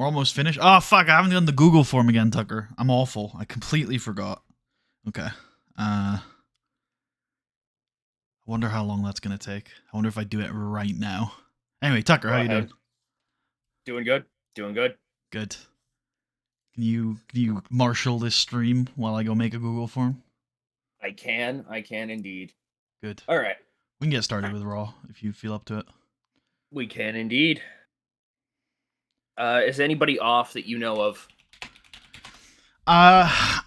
We're almost finished. Oh, fuck. I haven't done the Google form again, Tucker. I'm awful. I completely forgot. Okay. I wonder how long that's going to take. I wonder if I do it right now. Anyway, Tucker, how you doing? Doing good. Doing good. Good. Can you marshal this stream while I go make a Google form? I can indeed. Good. All right. We can get started with Raw if you feel up to it. We can indeed. Is anybody off that you know of? I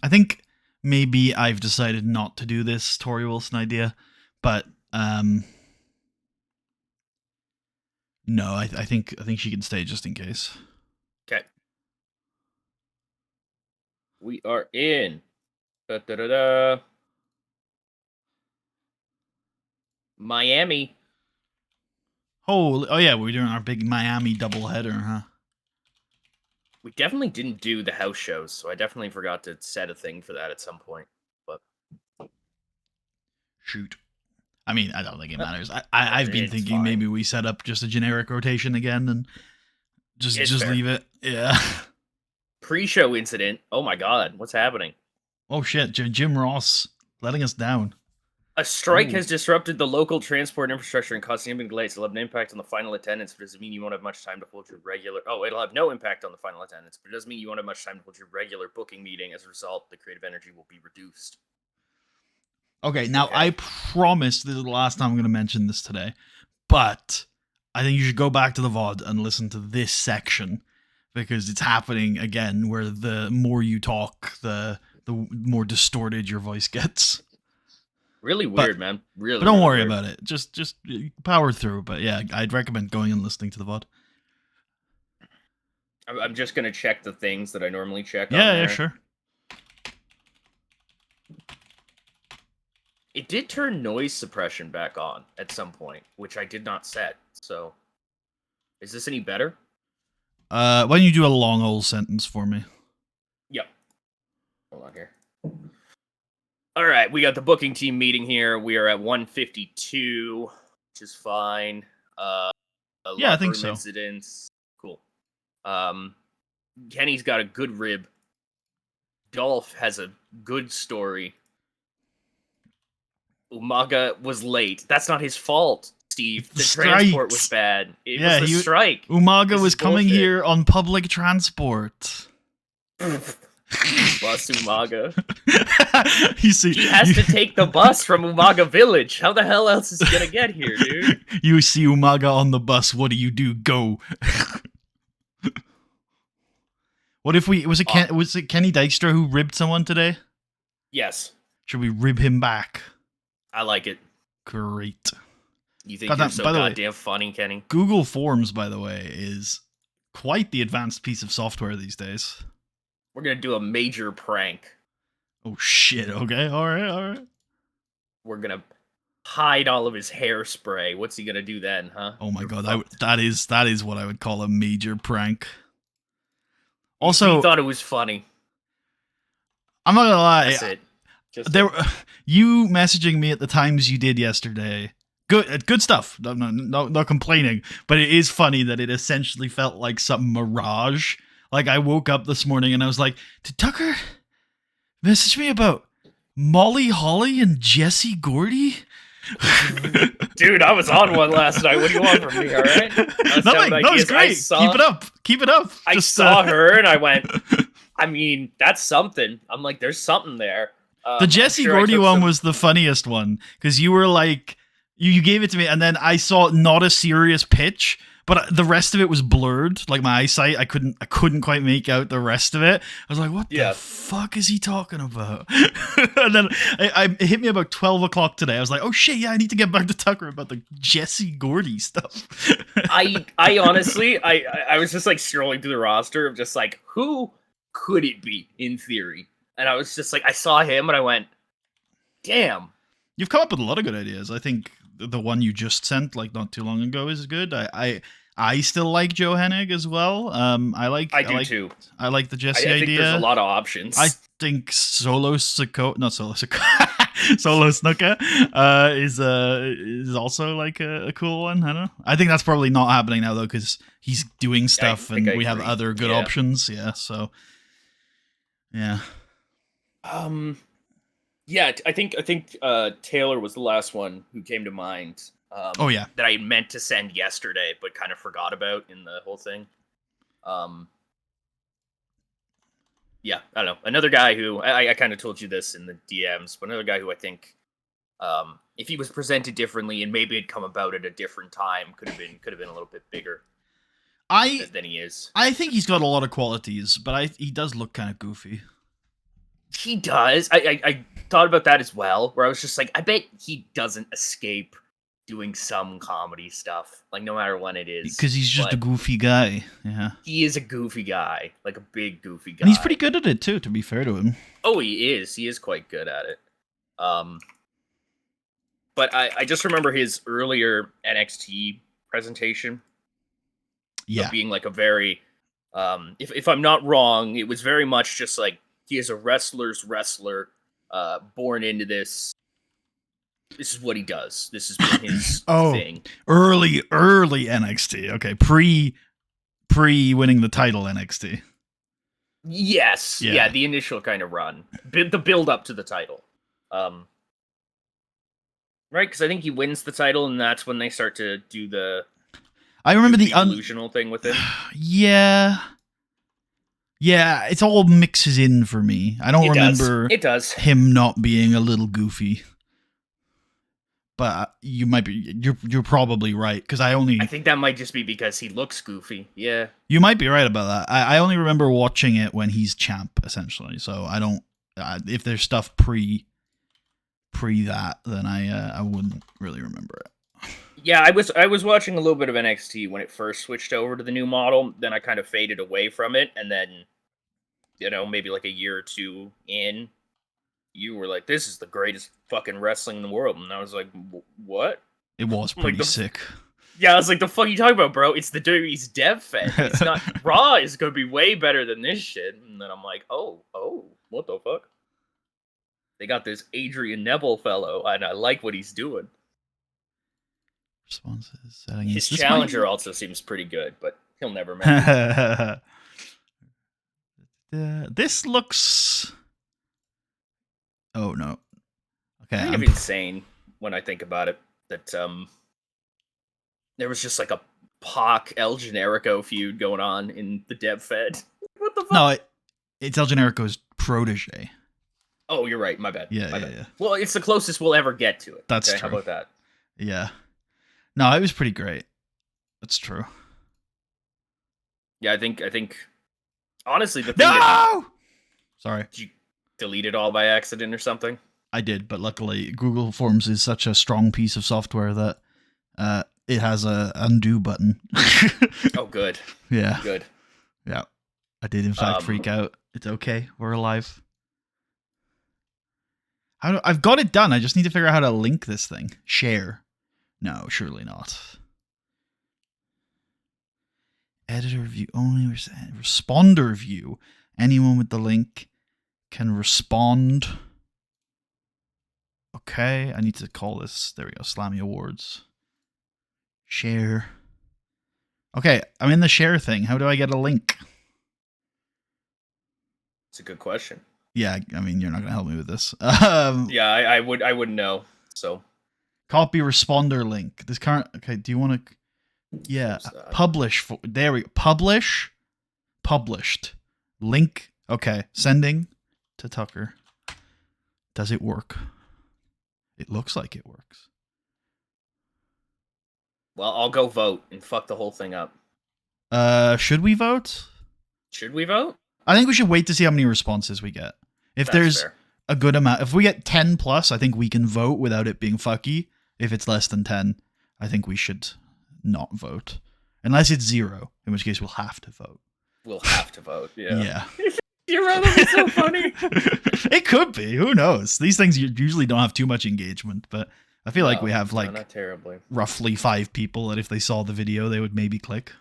think maybe I've decided not to do this Tori Wilson idea, but no, I think she can stay just in case. Okay. We are in. Da-da-da-da. Miami. Oh yeah, we're doing our big Miami doubleheader, huh? We definitely didn't do the house shows, so I definitely forgot to set a thing for that at some point. But shoot. I mean, I don't think it matters. I've been thinking fine. Maybe we set up just a generic rotation again and just leave it. Yeah. Pre-show incident. Oh my god, what's happening? Oh shit, Jim Ross letting us down. A strike has disrupted the local transport infrastructure and caused significant delays. It'll have an impact on the final attendance, but it doesn't mean you won't have much time to hold your regular... Oh, it'll have no impact on the final attendance, but it doesn't mean you won't have much time to hold your regular booking meeting. As a result, the creative energy will be reduced. Okay, now I promise this is the last time I'm going to mention this today, but I think you should go back to the VOD and listen to this section, because it's happening again, where the more you talk, the more distorted your voice gets. Really weird, man. Really. But don't worry about it. Just power through. But yeah, I'd recommend going and listening to the VOD. I'm just gonna check the things that I normally check. Yeah, sure. It did turn noise suppression back on at some point, which I did not set. So, is this any better? Why don't you do a long old sentence for me? Yep. Hold on here. All right, we got the booking team meeting here. We are at 152, which is fine. Yeah, I think so. Incidents. Cool. Kenny's got a good rib. Dolph has a good story. Umaga was late. That's not his fault, Steve. The transport was bad. It was the strike. Umaga was coming here on public transport. Bus Umaga. He has to take the bus from Umaga Village. How the hell else is he gonna get here, dude? You see Umaga on the bus. What do? Go. What if was it Kenny Dykstra who ribbed someone today? Yes. Should we rib him back? I like it. Great. You think you're so goddamn funny, Kenny? Google Forms, by the way, is quite the advanced piece of software these days. We're gonna do a major prank. Oh shit, okay, alright. We're gonna hide all of his hairspray. What's he gonna do then, huh? Oh my god, that is what I would call a major prank. Also, he thought it was funny. I'm not gonna lie. That's it. You messaging me at the times you did yesterday. Good stuff. No complaining. But it is funny that it essentially felt like some mirage. Like, I woke up this morning and I was like, did Tucker message me about Molly Holly and Jesse Gordy? Dude, I was on one last night. What do you want from me, all right? Nothing. No, it's great. Keep it up. I saw her and I went, I mean, that's something. I'm like, there's something there. The Jesse Gordy one was the funniest one, because you were like, you gave it to me and then I saw not a serious pitch, but the rest of it was blurred. Like, my eyesight, I couldn't quite make out the rest of it. I was like, what the fuck is he talking about? And then it hit me about 12 o'clock today. I was like, oh shit, yeah, I need to get back to Tucker about the Jesse Gordy stuff. I honestly, I was just like scrolling through the roster of just like, who could it be in theory? And I was just like, I saw him and I went, damn. You've come up with a lot of good ideas. I think the one you just sent, like, not too long ago is good. I still like Joe Hennig as well. I do too. I like the Jesse idea. I think there's a lot of options. I think Solo Sikoa, not Solo Sikoa. Solo snooker is also like a cool one. I don't know. I think that's probably not happening now though, because he's doing stuff and we have other good options. Yeah. So yeah. Yeah, I think Taylor was the last one who came to mind. Oh yeah, that I meant to send yesterday, but kind of forgot about in the whole thing. Yeah, I don't know. Another guy who I kind of told you this in the DMs, but another guy who I think, if he was presented differently and maybe had come about at a different time, could have been a little bit bigger. Than he is. I think he's got a lot of qualities, but he does look kind of goofy. He does. I thought about that as well, where I was just like, I bet he doesn't escape doing some comedy stuff, like no matter when it is. Because he's just a goofy guy. Yeah. He is a goofy guy, like a big goofy guy. And he's pretty good at it too, to be fair to him. Oh, he is. He is quite good at it. But I just remember his earlier NXT presentation. Yeah. Being like a very, if I'm not wrong, it was very much just like, he is a wrestler's wrestler, born into this. This is what he does. This has been his thing. Early NXT. Okay, pre winning the title NXT. Yes. Yeah, the initial kind of run. The build up to the title. Right, because I think he wins the title, and that's when they start to do the... I remember the delusional thing with it. Yeah, it all mixes in for me. I don't remember him not being a little goofy. But you might be, you're probably right, because I think that might just be because he looks goofy. Yeah, you might be right about that. I only remember watching it when he's champ, essentially. So I don't. If there's stuff pre that, then I wouldn't really remember it. Yeah, I was watching a little bit of NXT when it first switched over to the new model. Then I kind of faded away from it, and then, maybe like a year or two in, you were like, "This is the greatest fucking wrestling in the world," and I was like, "What?" It was pretty sick. Yeah, I was like, "The fuck are you talking about, bro? It's the WWE's dev fed. It's not Raw is gonna be way better than this shit." And then I'm like, "Oh, what the fuck?" They got this Adrian Neville fellow, and I like what he's doing. Responses, settings. His challenger also seems pretty good, but he'll never make it. This looks... Oh, no. Okay. Kind of insane when I think about it, that there was just like a Pac El Generico feud going on in the dev fed. What the fuck? No, it's El Generico's protege. Oh, you're right. My bad. Yeah. Well, it's the closest we'll ever get to it. That's true. How about that? Yeah. No, it was pretty great. That's true. Yeah, I think honestly the thing Sorry. Did you delete it all by accident or something? I did, but luckily Google Forms is such a strong piece of software that it has a undo button. Oh, good. Yeah. Good. Yeah. I did in fact freak out. It's okay. We're alive. I've got it done. I just need to figure out how to link this thing. Share. No, surely not. Editor view only. Responder view. Anyone with the link can respond. Okay, I need to call this. There we go. Slammy Awards. Share. Okay, I'm in the share thing. How do I get a link? It's a good question. Yeah, I mean, you're not going to help me with this. Yeah, I wouldn't know. So. Copy responder link. This current. Okay, do you want to? Yeah, publish. There we go. Publish. Published. Link. Okay, sending to Tucker. Does it work? It looks like it works. Well, I'll go vote and fuck the whole thing up. Should we vote? Should we vote? I think we should wait to see how many responses we get. If there's a good amount, if we get 10 plus, I think we can vote without it being fucky. If it's less than 10, I think we should not vote. Unless it's 0, in which case we'll have to vote. We'll have to vote, yeah. Yeah. You're right, that's so funny. It could be. Who knows? These things usually don't have too much engagement, but I feel like we have like not terribly. Roughly 5 people that if they saw the video, they would maybe click.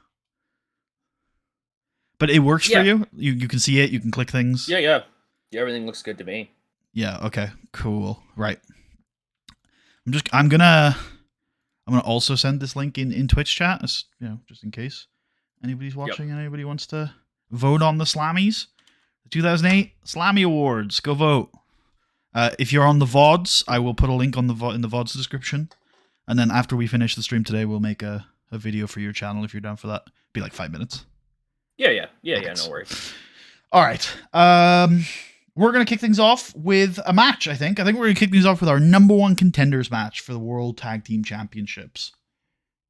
But it works for you? You can see it, you can click things? Yeah. Everything looks good to me. Yeah. Okay. Cool. Right. I'm gonna also send this link in Twitch chat, as, just in case anybody's Yep. watching and anybody wants to vote on the Slammies. The 2008 Slammy Awards. Go vote. If you're on the VODs, I will put a link on in the VODs description. And then after we finish the stream today, we'll make a video for your channel if you're down for that. Be like 5 minutes. Yeah, no worries. All right. We're going to kick things off with a match, I think. I think we're going to kick things off with our number one contenders match for the World Tag Team Championships.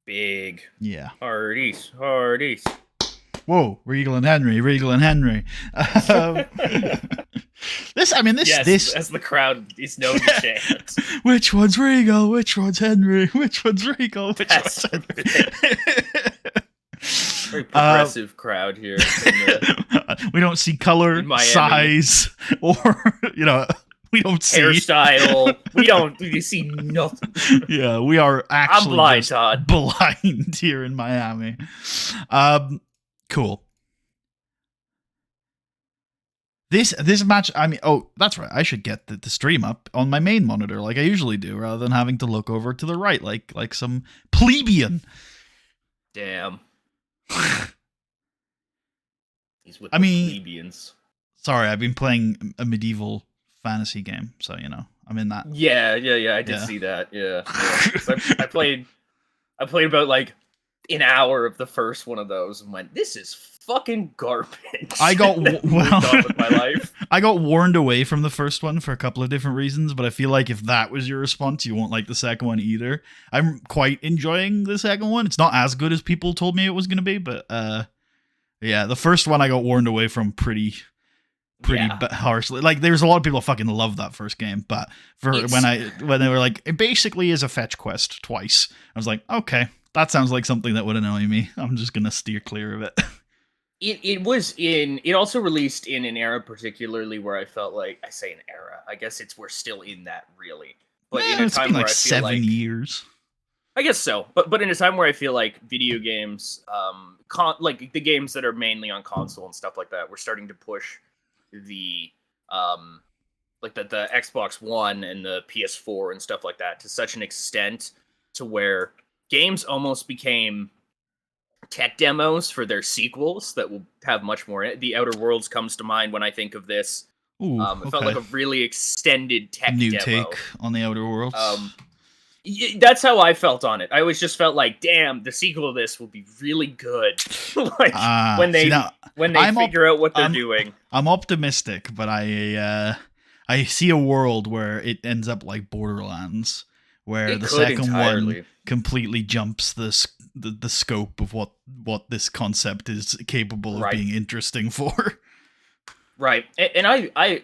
Big. Yeah. Hardies. Whoa, Regal and Henry. This, as the crowd is known to chant. Which one's Regal? Which one's Henry? Which one's Regal? Which one's Henry? Very progressive crowd here. We don't see color, size, or we don't see hairstyle. We see nothing. Yeah, we are actually I'm blind, Todd. Blind here in Miami. Cool. This match, that's right. I should get the stream up on my main monitor like I usually do, rather than having to look over to the right like some plebeian. Damn. He's with plebeians. Sorry, I've been playing a medieval fantasy game, so I'm in that. Yeah. I did see that. Yeah. So I played about like an hour of the first one of those and went, "This is fucking garbage." I got with my life. I got warned away from the first one for a couple of different reasons, but I feel like if that was your response, you won't like the second one either. I'm quite enjoying the second one. It's not as good as people told me it was going to be, but yeah, the first one I got warned away from pretty harshly. Like, there's a lot of people who fucking love that first game, but when they were like, it basically is a fetch quest twice, I was like, okay, that sounds like something that would annoy me. I'm just gonna steer clear of it. It also released in an era particularly where I felt like, I say an era, I guess we're still in that really, but in a time where I feel 7 years. I guess so, but in a time where I feel like video games, like the games that are mainly on console and stuff like that, we're starting to push the like the Xbox One and the PS4 and stuff like that to such an extent to where games almost became tech demos for their sequels that will have much more. The Outer Worlds comes to mind when I think of this. Ooh, It felt like a really extended tech new demo. take on the Outer Worlds. That's how I felt on it. I always just felt like, damn, the sequel to this will be really good. Like when they figure out what they're doing. I'm optimistic, but I see a world where it ends up like Borderlands, where the second one completely jumps the scope of what this concept is capable of being interesting for. Right, and I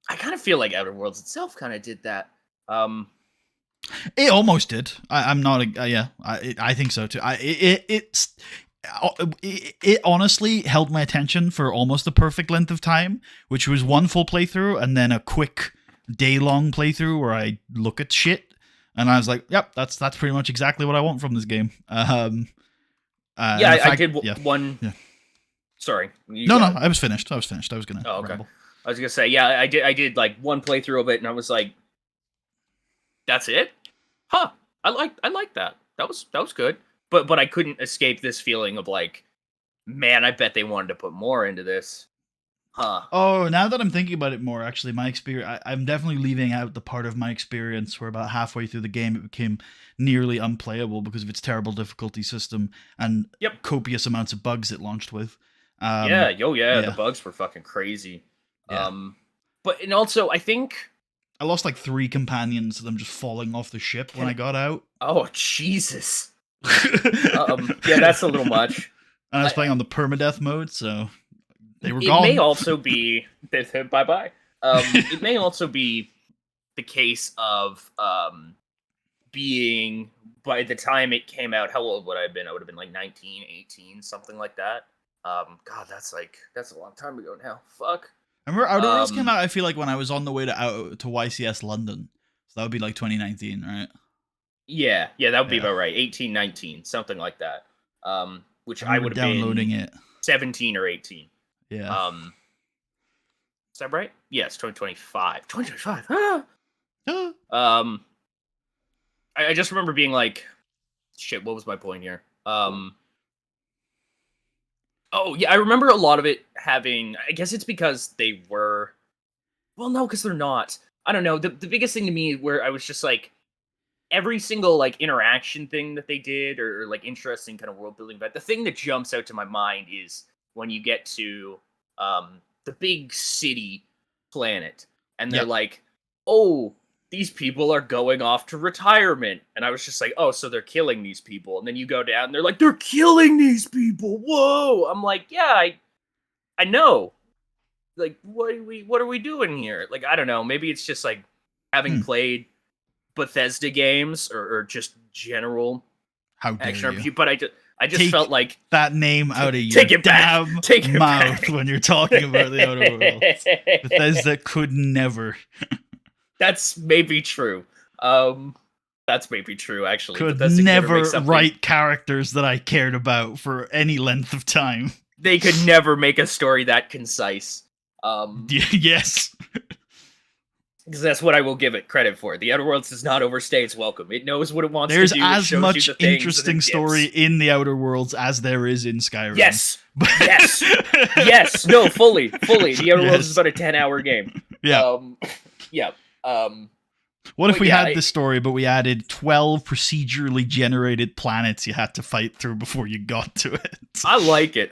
kind of feel like Outer Worlds itself kind of did that. It almost did. I'm not. I think so too. It honestly held my attention for almost the perfect length of time, which was one full playthrough and then a quick day-long playthrough where I look at shit, and I was like, "Yep, that's pretty much exactly what I want from this game." I did one. Yeah. Sorry. No, I was finished. I was gonna. Oh, okay. Ramble. I was gonna say, yeah, I did like one playthrough of it, and I was like, "That's it? Huh? I like that. That was good." But I couldn't escape this feeling of like, man, I bet they wanted to put more into this. Huh. Oh, now that I'm thinking about it more, actually, my experience, I'm definitely leaving out the part of my experience where about halfway through the game it became nearly unplayable because of its terrible difficulty system and copious amounts of bugs it launched with. The bugs were fucking crazy. Yeah. And also, I think I lost like 3 companions to them just falling off the ship when I got out. Oh, Jesus. Yeah, that's a little much. And I was playing on the permadeath mode, so they were gone. It may also be bye-bye. It may also be the case of being, by the time it came out, how old would I have been? I would have been like 19, 18, something like that. God, that's a long time ago now. Fuck. I remember Outer Worlds came out, I feel like, when I was on the way to YCS London. So that would be like 2019, right? Yeah, that would be about right. 18, 19, something like that. Which I would have been downloading it 17 or 18. Yeah. Is that right? Yes, 2025. 2025. I just remember being like, shit, what was my point here? Oh, yeah, I remember a lot of it having, I guess it's because they were, well, no, because they're not. I don't know. The biggest thing to me where I was just like, every single like interaction thing that they did or like interesting kind of world building, but the thing that jumps out to my mind is when you get to the big city planet and they're Yep. like, oh, these people are going off to retirement. And I was just like, oh, so they're killing these people. And then you go down and they're like, they're killing these people. Whoa. I'm like, yeah, I know. Like, what are we doing here? Like, I don't know. Maybe it's just like having played Bethesda games or just general How dare action you? RPG, but I just felt like that name out of your take it damn back. Take it mouth back. when you're talking about the Outer Worlds. Bethesda could never. That's maybe true. That's maybe true. Actually, Could Bethesda never something. write characters that I cared about for any length of time. They could never make a story that concise. Yes. Because that's what I will give it credit for. The Outer Worlds does not overstay its welcome. It knows what it wants There's to do. as shows much you the things interesting story in the Outer Worlds as there is in Skyrim. Yes. Yes. Yes. No, fully. The Outer Worlds is about a 10-hour game. Yeah. Yeah. What if we had this story, but we added 12 procedurally generated planets you had to fight through before you got to it? I like it.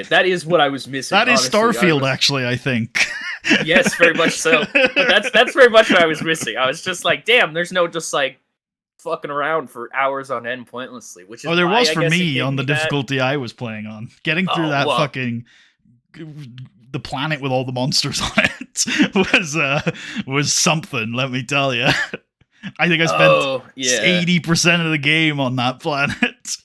That is what I was missing. That is Starfield, actually, I think. Yes, very much so. But that's very much what I was missing. I was just like, damn, there's no just like fucking around for hours on end pointlessly. Which is there was I for guess me on the difficulty I was playing on. Getting through that fucking the planet with all the monsters on it was something, let me tell you. I think I spent 80% of the game on that planet.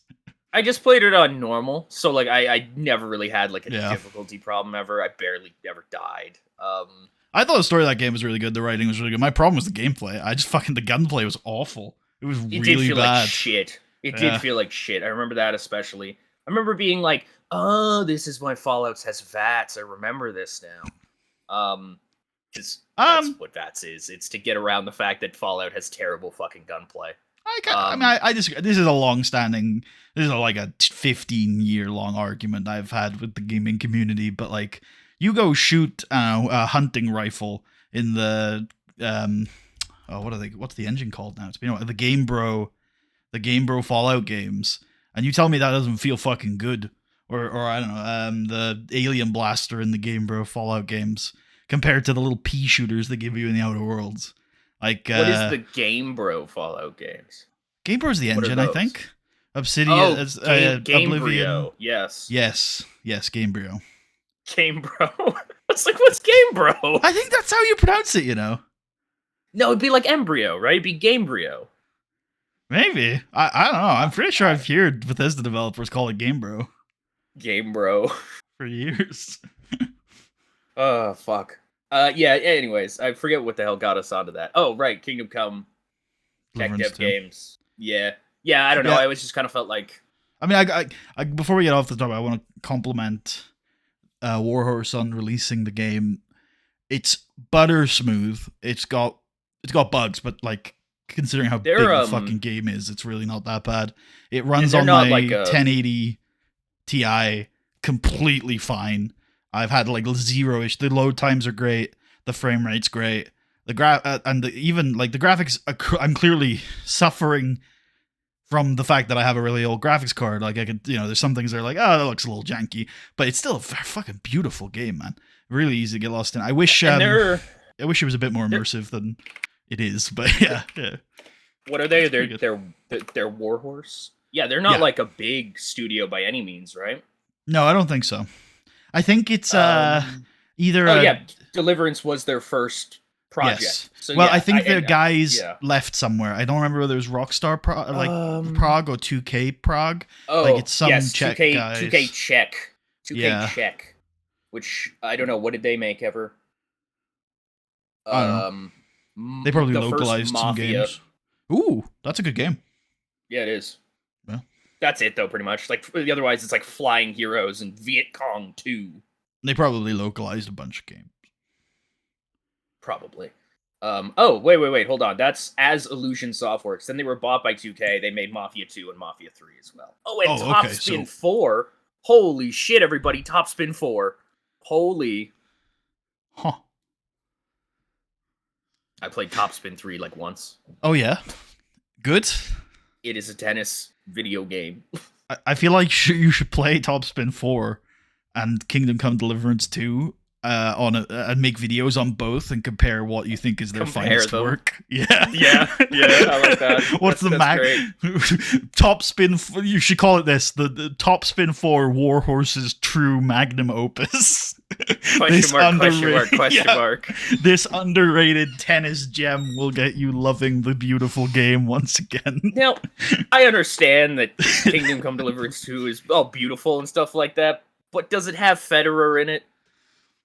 I just played it on normal, so like I never really had like a difficulty problem ever. I barely ever died. I thought the story of that game was really good. The writing was really good. My problem was the gameplay. The gunplay was awful. It was really did feel bad. Like shit. It did feel like shit. I remember that especially. I remember being like, oh, this is why Fallout has VATS. I remember this now. Because that's what VATS is. It's to get around the fact that Fallout has terrible fucking gunplay. I disagree. This is a long-standing, like a 15-year-long argument I've had with the gaming community. But like, you go shoot a hunting rifle in the what's the engine called now? It's been the Game Bro Fallout games, and you tell me that doesn't feel fucking good, or I don't know, the Alien Blaster in the Game Bro Fallout games compared to the little pea shooters they give you in the Outer Worlds. Like, what is the Game Bro Fallout games? Game Bro's the engine, I think. Obsidian, Gamebryo. Yes, Gamebryo. Gamebro. It's like, what's Gamebro? I think that's how you pronounce it. No, it'd be like embryo, right? It'd be Gamebryo. Maybe. I don't know. I'm pretty sure I've heard Bethesda developers call it Gamebro. Gamebro. For years. Oh, fuck. Yeah, anyways, I forget what the hell got us onto that. Oh, right, Kingdom Come Tech Dev Games. Yeah, I don't know. I always just kind of felt like... I mean, I before we get off the topic, I want to compliment Warhorse on releasing the game. It's butter smooth. It's got bugs, but like, considering how big the fucking game is, it's really not that bad. It runs on my 1080 Ti completely fine. I've had like zero issue. The load times are great. The frame rate's great. The graphics. I'm clearly suffering from the fact that I have a really old graphics card. Like, I could, there's some things that are like, oh, that looks a little janky, but it's still a fucking beautiful game, man. Really easy to get lost in. I wish it was a bit more immersive than it is, but yeah. What are they? They're Warhorse. Yeah, they're not like a big studio by any means, right? No, I don't think so. I think it's either. Oh yeah, Deliverance was their first project. Yes. So, well, I think the guys left somewhere. I don't remember whether it was Rockstar Prague or 2K Prague. Oh, like it's some Czech 2K, guys. 2K Czech. Which I don't know. What did they make ever? I don't know. They probably localized some games. Ooh, that's a good game. Yeah, it is. Yeah. That's it though, pretty much. Like otherwise, it's like Flying Heroes and Viet Cong 2. They probably localized a bunch of games. Probably. Oh, wait, hold on. That's as Illusion Softworks. Then they were bought by 2K. They made Mafia 2 and Mafia 3 as well. Oh, and okay, Topspin 4. Holy shit, everybody. Topspin 4. Holy. Huh. I played Topspin 3 like once. Oh, yeah? Good? It is a tennis video game. I feel like you should play Topspin 4 and Kingdom Come Deliverance 2 and make videos on both and compare what you think is their finest work. Yeah, I like that. What's the Topspin? You should call it this: the Topspin 4 Warhorse's true magnum opus. Question mark. This underrated tennis gem will get you loving the beautiful game once again. Now, I understand that Kingdom Come Deliverance 2 is all beautiful and stuff like that, but does it have Federer in it?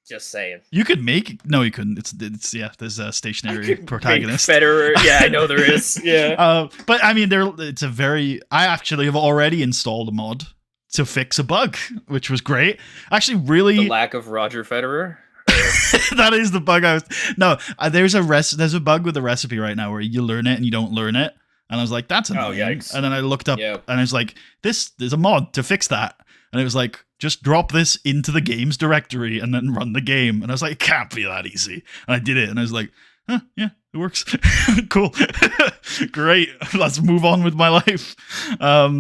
Just saying. You could make no, you couldn't. It's yeah. There's a stationary protagonist. Federer. Yeah, I know there is. Yeah. But I mean, it's a very. I actually have already installed a mod to fix a bug, which was great. Actually, really, the lack of Roger Federer. That is the bug. There's a bug with the recipe right now where you learn it and you don't learn it, and I was like, that's annoying. Oh, yikes. And then I looked up and I was like, there's a mod to fix that, and it was like, just drop this into the games directory and then run the game. And I was like, it can't be that easy. And I did it, and I was like, yeah, it works. Cool. Great. Let's move on with my life.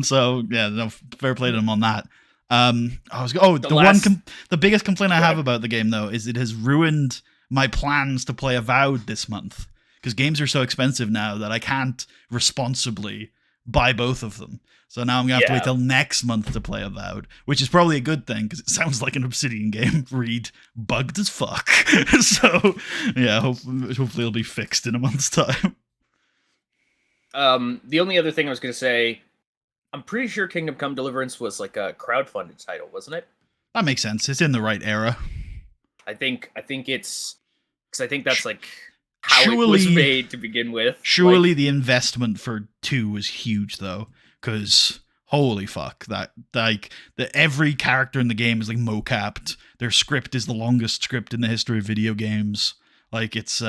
So yeah, no, fair play to them on that. The biggest complaint I have about the game though is it has ruined my plans to play Avowed this month, because games are so expensive now that I can't responsibly buy both of them. So now I'm going to have to wait till next month to play Avowed, which is probably a good thing because it sounds like an Obsidian game. Read bugged as fuck. So yeah, hopefully it'll be fixed in a month's time. The only other thing I was going to say, I'm pretty sure Kingdom Come Deliverance was like a crowdfunded title, wasn't it? That makes sense. It's in the right era. I think it's because I think that's like how it was made to begin with. Surely the investment for 2 was huge though. Because holy fuck, every character in the game is like mocapped. Their script is the longest script in the history of video games. Like it's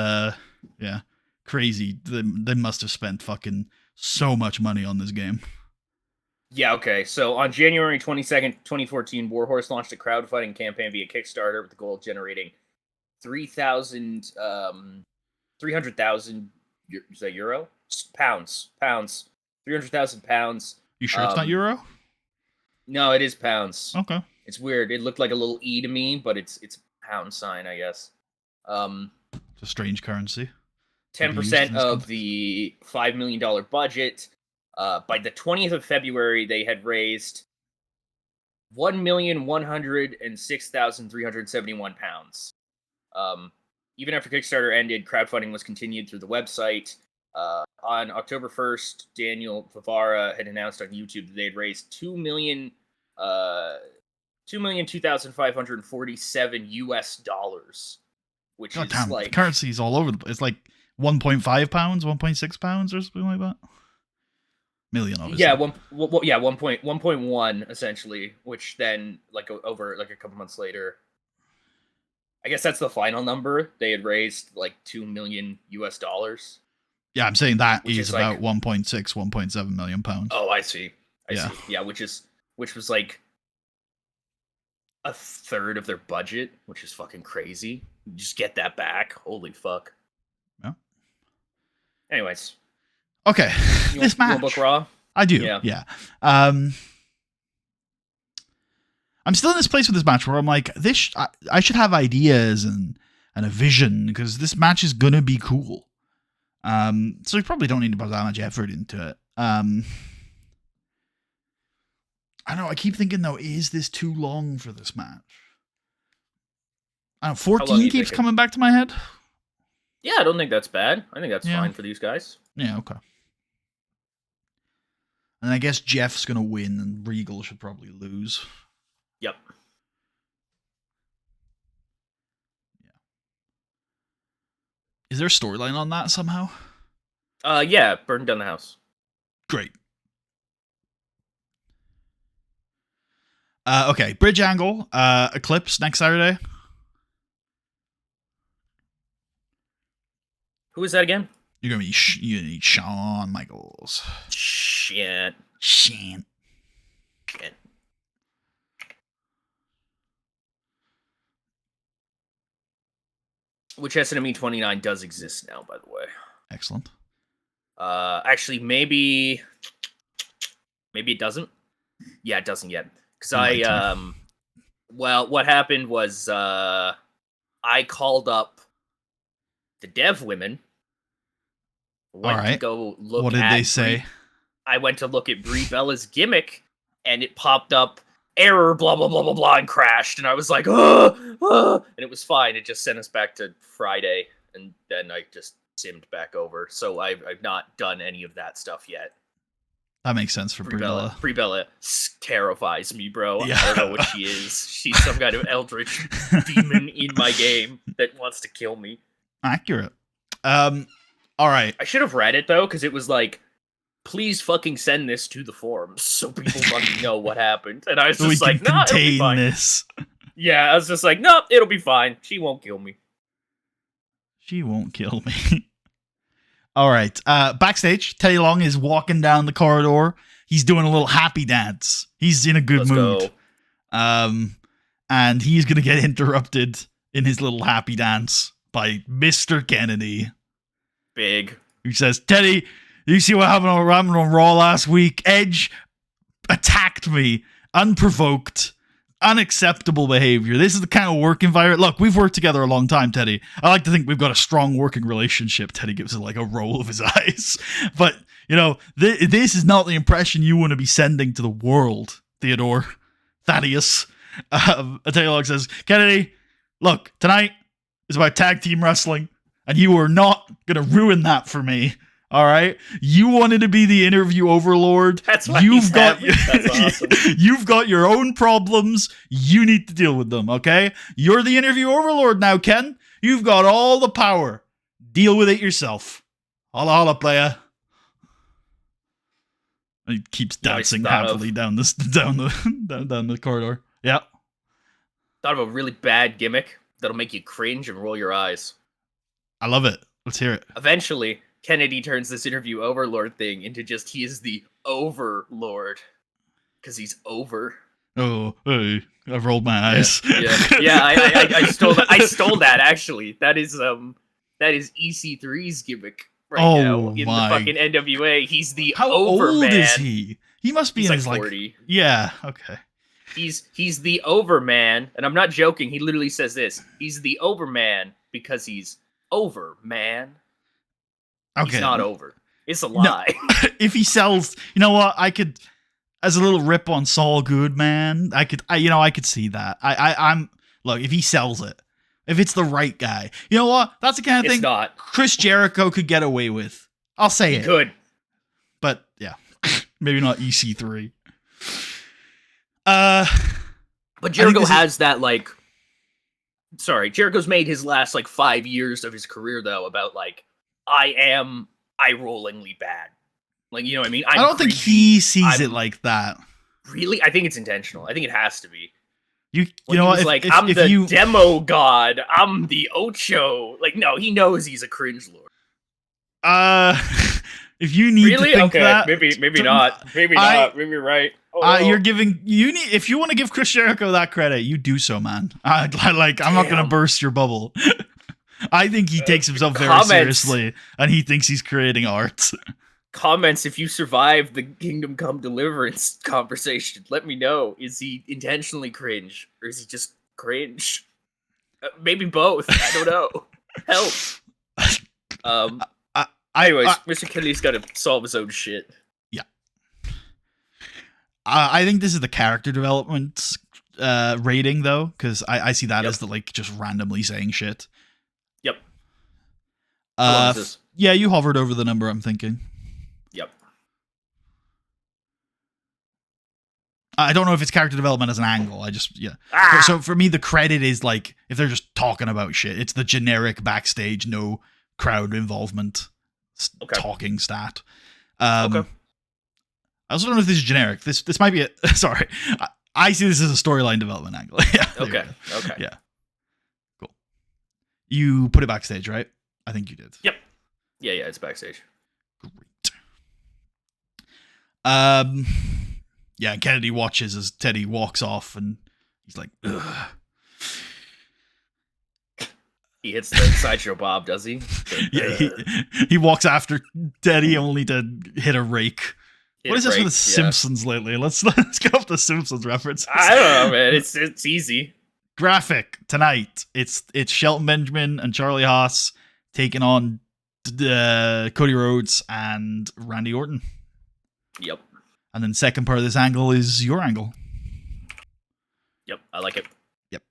crazy. They must have spent fucking so much money on this game. Yeah, okay. So on January 22nd, 2014, Warhorse launched a crowdfunding campaign via Kickstarter with the goal of generating 300,000 is that euro? Pounds. 300,000 pounds. You sure it's not euro? No, it is pounds. Okay. It's weird. It looked like a little E to me, but it's a pound sign, I guess. It's a strange currency. 10% of the $5 million budget. By the 20th of February, they had raised 1,106,371 pounds. Even after Kickstarter ended, crowdfunding was continued through the website. On October 1st, Daniel Favara had announced on YouTube that they had raised $2,2,547 US, which is like currencies all over the place. It's like 1.5 pounds, 1.6 pounds, or something like that. Million, obviously. Yeah, 1.1 essentially, which then like over like a couple months later, I guess that's the final number. They had raised like $2 million US. Yeah, I'm saying that is about 1.6, 1.7 million pounds. Oh, I see. I see. Yeah, which was like a third of their budget, which is fucking crazy. You just get that back. Holy fuck. Yeah. Anyways. Okay. This match. You want book Raw? I do. Yeah. I'm still in this place with this match where I'm like, I should have ideas and a vision because this match is gonna be cool. So we probably don't need to put that much effort into it. I don't know. I keep thinking though, is this too long for this match? I don't know, 14 keeps coming back to my head. Yeah, I don't think that's bad. I think that's fine for these guys. Yeah, okay. And I guess Jeff's gonna win, and Regal should probably lose. Yep. Yeah. Is there a storyline on that somehow? Yeah, burn down the house. Great. Okay, Bridge Angle, Eclipse next Saturday. Who is that again? You're gonna be you need Shawn Michaels. Shit. Which SNME 29 does exist now, by the way. Excellent. Actually, maybe it doesn't. Yeah, it doesn't yet. Because well, what happened was I called up the dev women. To go look. What did they say? I went to look at Brie Bella's gimmick, and it popped up error, blah blah blah blah blah, and crashed. And I was like, and it was fine. It just sent us back to Friday, and then I just simmed back over. So I've not done any of that stuff yet. That makes sense for Brie Bella. Brie Bella terrifies me, bro. Yeah. I don't know what she is. She's some kind of eldritch demon in my game that wants to kill me. Accurate. All right. I should have read it, though, because it was like, please fucking send this to the forums so people fucking know what happened. And I was just like, no, it'll be fine. This. Yeah, I was just like, no, it'll be fine. She won't kill me. She won't kill me. All right. Backstage, Teddy Long is walking down the corridor. He's doing a little happy dance. He's in a good mood. Go. And he's going to get interrupted in his little happy dance by Mr. Kennedy. Big. Who says, Teddy, you see what happened on Raw last week? Edge attacked me unprovoked. Unacceptable behavior. This is the kind of work environment. Look, we've worked together a long time, Teddy. I like to think we've got a strong working relationship. Teddy gives it like a roll of his eyes. But, you know, this is not the impression you want to be sending to the world, Theodore. Thaddeus. Teddy Long says, Kennedy, look, tonight is about tag team wrestling, and you are not going to ruin that for me. All right, you wanted to be the interview overlord. That's why That's awesome. You've got your own problems. You need to deal with them. Okay, you're the interview overlord now, Ken. You've got all the power. Deal with it yourself. Holla, holla, playa. He keeps dancing happily down the corridor. Yeah. Thought of a really bad gimmick that'll make you cringe and roll your eyes. I love it. Let's hear it. Eventually, Kennedy turns this interview overlord thing into just he is the overlord because he's over. Oh, hey, I rolled my eyes. Yeah. I stole that. I stole that actually. That is EC3's gimmick now in the fucking NWA. He's the How over old man. Is he? He must be in his 40. Yeah. Okay. He's the overman, and I'm not joking. He literally says this. He's the overman because he's over, man. Okay. He's not over. It's a lie. No, if he sells, you know what? I could, as a little rip on Saul Goodman, I could see that. I'm look, if he sells it, if it's the right guy, you know what? That's the kind of thing not. Chris Jericho could get away with. I'll say it. Could. But yeah, maybe not EC3. But Jericho has that like. Sorry, Jericho's made his last like 5 years of his career though about like. I am eye-rollingly bad. Like, you know what I mean? I don't think he sees it like that. Really? I think it's intentional. I think it has to be. You know what? I'm the demo god. I'm the Ocho. Like, no, he knows he's a cringe lord. If you need really? to think that, maybe not. Maybe not. Maybe you're right. If you want to give Chris Jericho that credit, you do so, man. I'm not gonna burst your bubble. I think he takes himself very seriously, and he thinks he's creating art. Comments, if you survive the Kingdom Come Deliverance conversation, let me know. Is he intentionally cringe, or is he just cringe? Maybe both. I don't know. Help. Anyways, Mr. Kennedy's got to solve his own shit. Yeah. I think this is the character development rating, though, because I see that as the just randomly saying shit. Yep. How long is this? Yeah, you hovered over the number I'm thinking. Yep. I don't know if it's character development as an angle. So for me, the credit is if they're just talking about shit, it's the generic backstage, no crowd involvement talking stat. I also don't know if this is generic. This might be sorry. I see this as a storyline development angle. Yeah. Okay. Yeah. You put it backstage, right? I think you did. Yep. Yeah, it's backstage. Great. Yeah, Kennedy watches as Teddy walks off, and he's like, ugh. He hits the Sideshow Bob, does he? Yeah, he walks after Teddy only to hit a rake. What is this with the Simpsons lately? Let's get off the Simpsons references. I don't know, man. It's easy. Graphic tonight. It's Shelton Benjamin and Charlie Haas taking on Cody Rhodes and Randy Orton. Yep. And then second part of this angle is your angle. Yep, I like it. Yep.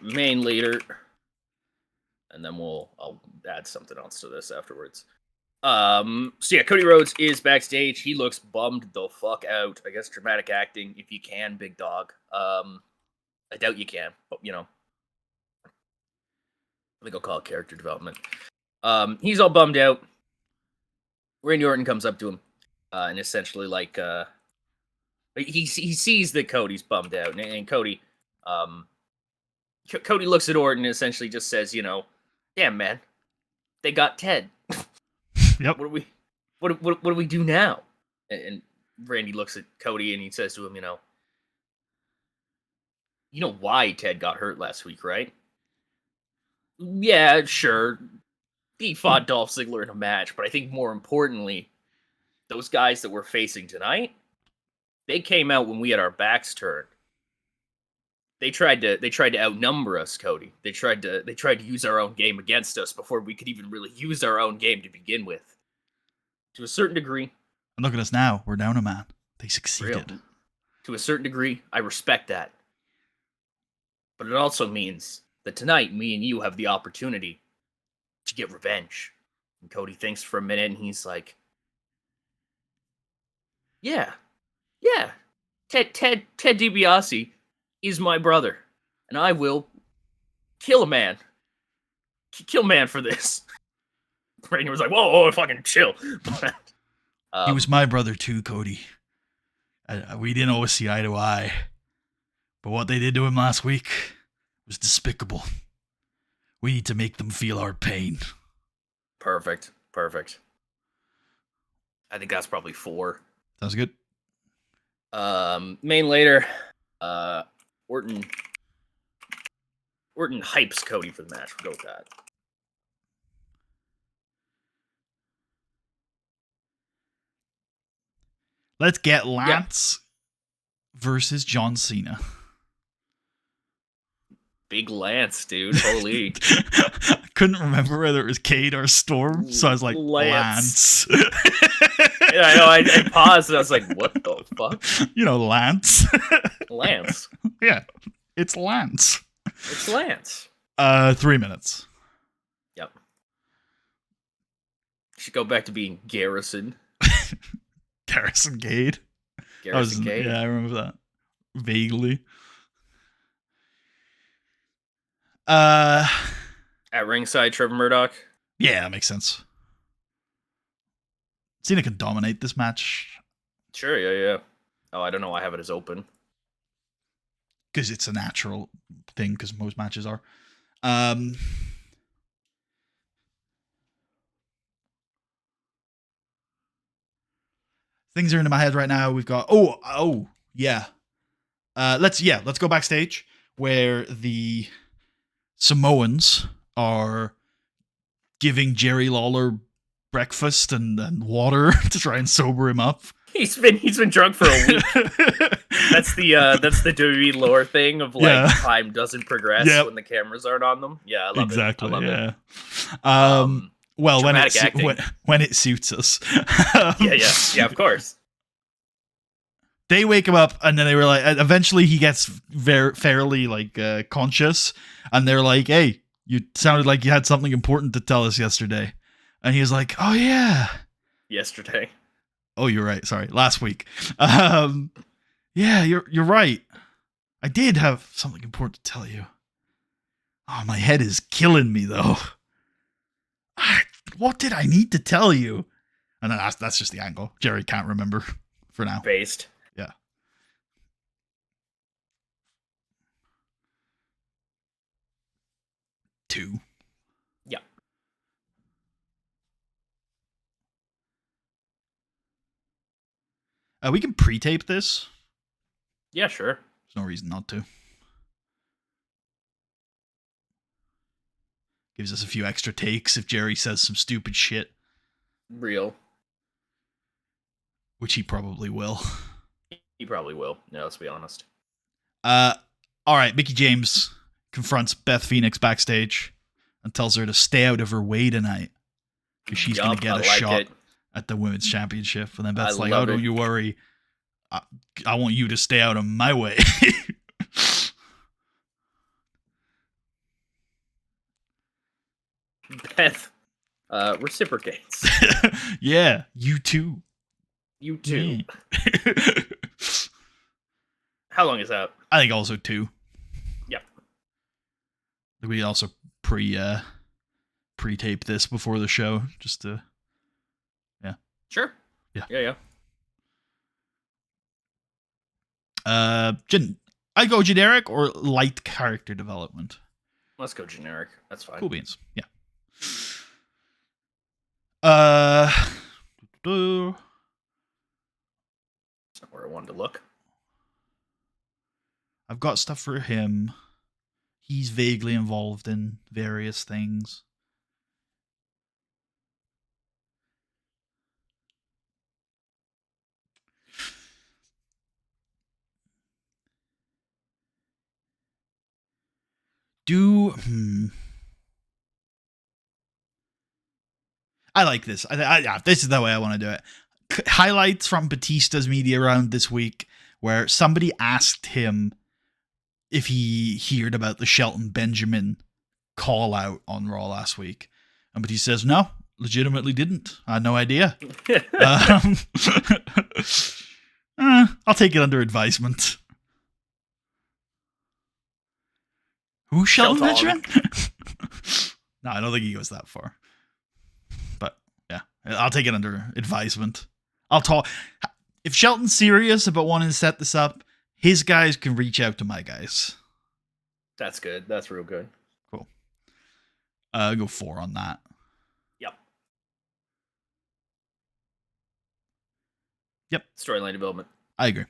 Main later, and then I'll add something else to this afterwards. So yeah, Cody Rhodes is backstage. He looks bummed the fuck out. I guess dramatic acting, if you can, big dog. I doubt you can, but you know, I think I'll call it character development. He's all bummed out. Randy Orton comes up to him, and essentially like he sees that Cody's bummed out, and Cody looks at Orton and essentially just says, you know, damn man, they got Ted. Yep. What do we do now? And Randy looks at Cody and he says to him, you know why Ted got hurt last week, right? Yeah, sure. He fought Dolph Ziggler in a match, but I think more importantly, those guys that we're facing tonight, they came out when we had our backs turned. They tried to outnumber us, Cody. They tried to use our own game against us before we could even really use our own game to begin with. To a certain degree. And look at us now. We're down a man. They succeeded. Real. To a certain degree, I respect that. But it also means that tonight, me and you have the opportunity to get revenge. And Cody thinks for a minute and he's like, yeah. Ted DiBiase is my brother. And I will kill a man. Kill man for this. Randy was like, whoa, fucking chill. He was my brother too, Cody. We didn't always see eye to eye. But what they did to him last week was despicable. We need to make them feel our pain. Perfect. I think that's probably 4. Sounds good. Main later, Orton hypes Cody for the match. We'll go with that. Let's get Lance versus John Cena. Big Lance, dude. Holy. I couldn't remember whether it was Cade or Storm, so I was like, Lance. Yeah, I know. I paused and I was like, what the fuck? You know, Lance. Lance. Yeah, it's Lance. It's Lance. 3 minutes. Yep. Should go back to being Garrison. Garrison Cade. Garrison Cade. Yeah, I remember that. Vaguely. At ringside, Trevor Murdoch. Yeah, that makes sense. Cena can dominate this match. Sure, yeah. Oh, I don't know. I have it as open. Because it's a natural thing, because most matches are. Things are into my head right now. We've got yeah. Let's go backstage where the Samoans are giving Jerry Lawler breakfast and water to try and sober him up. He's been drunk for a week. That's the WWE lore thing of like time doesn't progress when the cameras aren't on them. Yeah, I love it. Exactly. I love it. Well, when it suits us. Yeah, of course. They wake him up, and then they were like, eventually he gets fairly like conscious, and they're like, "Hey, you sounded like you had something important to tell us yesterday," and he was like, "Oh yeah, yesterday." Oh, you're right. Sorry, last week. Yeah, you're right. I did have something important to tell you. Oh, my head is killing me though. What did I need to tell you? And then that's just the angle. Jerry can't remember for now. Based. Yeah. Two. We can pre-tape this. Yeah, sure. There's no reason not to. Gives us a few extra takes if Jerry says some stupid shit. Real. Which he probably will. He probably will. Yeah, let's be honest. All right, Mickie James confronts Beth Phoenix backstage and tells her to stay out of her way tonight because she's going to get a shot at the women's championship. And then Beth's like, "Oh, don't you worry. I want you to stay out of my way." Beth reciprocates. Yeah, you too. You too. Yeah. How long is that? I think also 2. Yeah. We also pre-tape this before the show, just to. Yeah. Sure. Yeah. Yeah. I go generic or light character development. Let's go generic. That's fine. Cool beans. Yeah. That's not where I wanted to look. I've got stuff for him. He's vaguely involved in various things. I like this. Yeah, this is the way I want to do it. Highlights from Batista's media round this week, where somebody asked him if he heard about the Shelton Benjamin call out on Raw last week, and Batista says no, legitimately didn't. I had no idea. I'll take it under advisement. Who, Shelton Benjamin? No, I don't think he goes that far. But yeah, I'll take it under advisement. I'll talk. If Shelton's serious about wanting to set this up, his guys can reach out to my guys. That's good. That's real good. Cool. I'll go 4 on that. Yep. Storyline development. I agree.